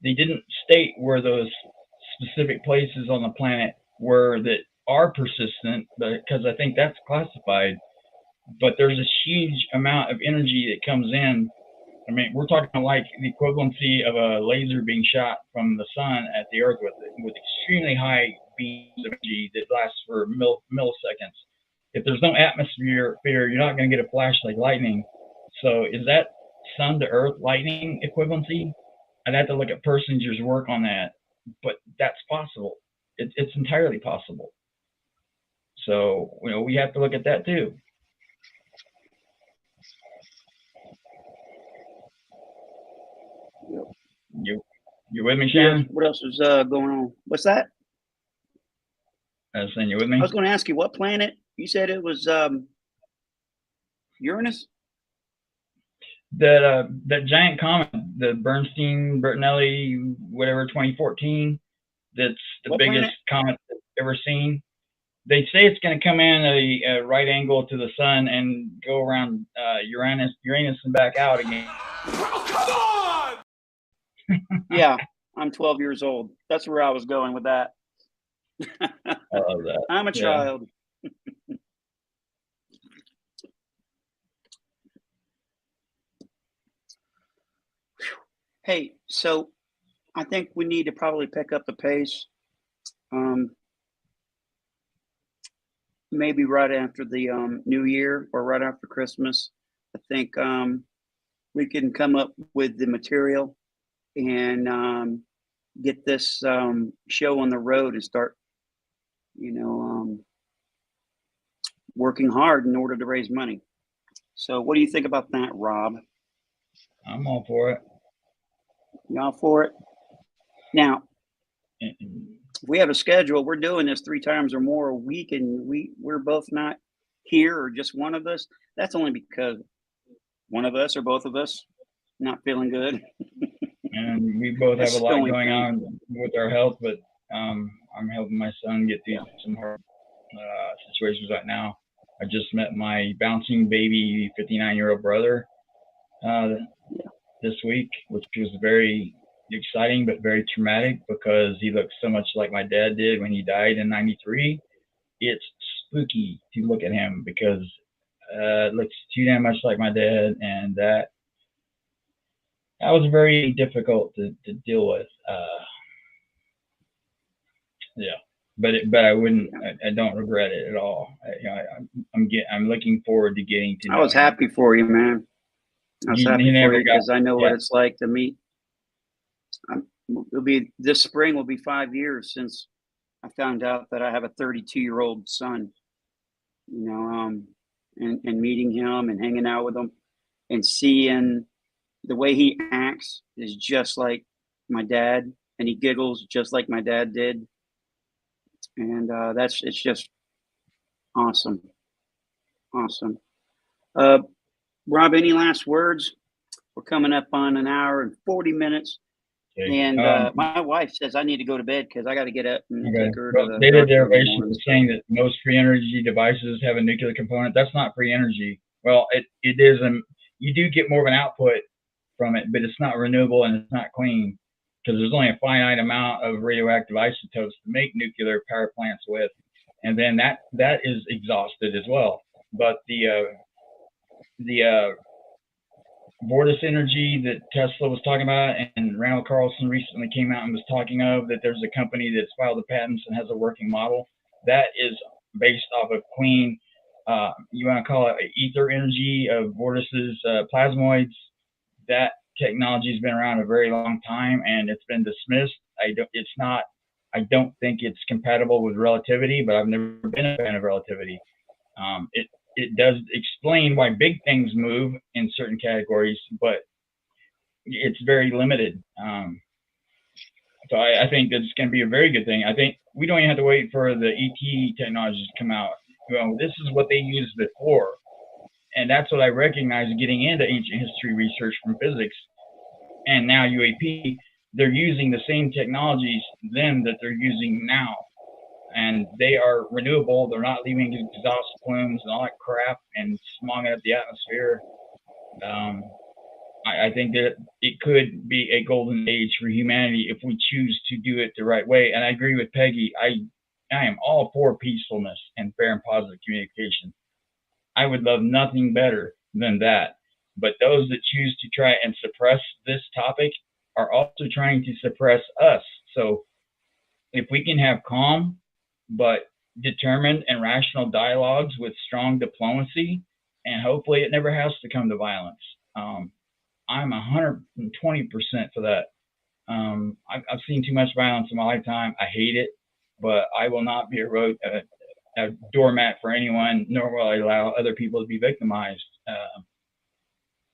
They didn't state where those specific places on the planet were that are persistent, because I think that's classified. But there's a huge amount of energy that comes in. I mean, we're talking like the equivalency of a laser being shot from the sun at the earth with extremely high beams of energy that lasts for milliseconds. If there's no atmosphere, you're not going to get a flash like lightning. So is that sun to earth lightning equivalency? I'd have to look at Persinger's work on that, but that's possible. It's entirely possible. So, we have to look at that too. You with me, Shannon? What else is going on? What's that? I was saying, you with me? I was going to ask you, what planet? You said it was Uranus? That giant comet, the Bernstein-Bertinelli, whatever, 2014, that's the What biggest planet? comet I've ever seen. They say it's going to come in at a right angle to the sun and go around Uranus and back out again. Oh, come on! Yeah, I'm 12 years old. That's where I was going with that. I love that. I'm a child. Hey, so I think we need to probably pick up the pace. Maybe right after the New Year or right after Christmas. I think we can come up with the material and get this show on the road and start, working hard in order to raise money. So what do you think about that, Rob? I'm all for it. Y'all for it? Now, if we have a schedule, we're doing this 3 times or more a week, and we're both not here, or just one of us. That's only because one of us or both of us not feeling good. And we both have That's a lot the only going thing. on with our health, but I'm helping my son get through some hard situations right now. I just met my bouncing baby 59-year-old brother this week, which was very exciting but very traumatic because he looks so much like my dad did when he died in '93. It's spooky to look at him because it looks too damn much like my dad, and that was very difficult to deal with. But I wouldn't. I don't regret it at all. I'm looking forward to getting to know I was him. happy for you, man. I was He happy never for you got- because I know what yeah. it's like to meet. This spring will be 5 years since I found out that I have a 32-year-old son. And meeting him and hanging out with him and seeing the way he acts is just like my dad, and he giggles just like my dad did. And it's just awesome. Awesome. Rob, any last words? We're coming up on an hour and 40 minutes. Okay. And my wife says I need to go to bed because I got to get up and Okay. take her to Well, the data doctor in the derivation morning. is saying that most free energy devices have a nuclear component. That's not free energy. Well, it is, you do get more of an output from it, but it's not renewable and it's not clean because there's only a finite amount of radioactive isotopes to make nuclear power plants with, and then that is exhausted as well. But the Vortis energy that Tesla was talking about, and Randall Carlson recently came out and was talking of that there's a company that's filed the patents and has a working model that is based off of clean, you want to call it ether energy of Vortis's plasmoids. That technology has been around a very long time and it's been dismissed. I don't think it's compatible with relativity, but I've never been a fan of relativity. It does explain why big things move in certain categories, but it's very limited. So I think that's going to be a very good thing. I think we don't even have to wait for the ET technologies to come out. Well, this is what they used before. And that's what I recognize getting into ancient history research from physics. And now UAP, they're using the same technologies then that they're using now. And they are renewable. They're not leaving exhaust plumes and all that crap and smogging up the atmosphere. I think that it could be a golden age for humanity if we choose to do it the right way. And I agree with Peggy. I am all for peacefulness and fair and positive communication. I would love nothing better than that. But those that choose to try and suppress this topic are also trying to suppress us. So if we can have calm but determined and rational dialogues with strong diplomacy, and hopefully it never has to come to violence. I'm 120% for that. I've seen too much violence in my lifetime. I hate it, but I will not be a doormat for anyone, nor will I allow other people to be victimized.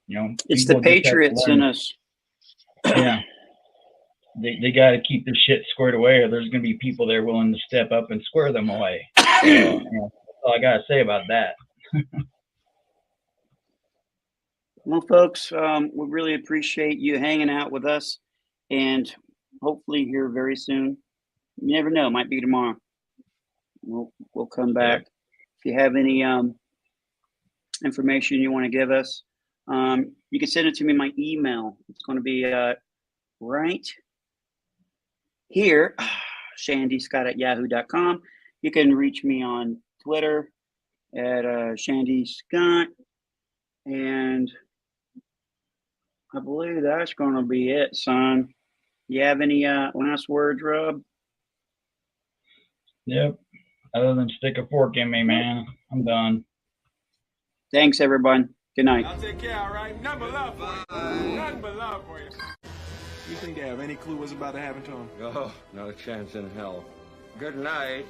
It's the patriots in us. Yeah. They got to keep their shit squared away, or there's going to be people there willing to step up and square them away. That's all I got to say about that. Well, folks, we really appreciate you hanging out with us, and hopefully here very soon. You never know, it might be tomorrow. We'll come back. If you have any information you want to give us, you can send it to me in my email. It's going to be right here, shandyscott@yahoo.com. You can reach me on Twitter at shandyscott, and I believe that's going to be it, son. You have any last words, Rob? Yep. Other than stick a fork in me, man. I'm done. Thanks, everyone. Good night. I'll take care, all right? Nothing but love for you. Nothing but love for you. You think they have any clue what's about to happen to them? Oh, not a chance in hell. Good night.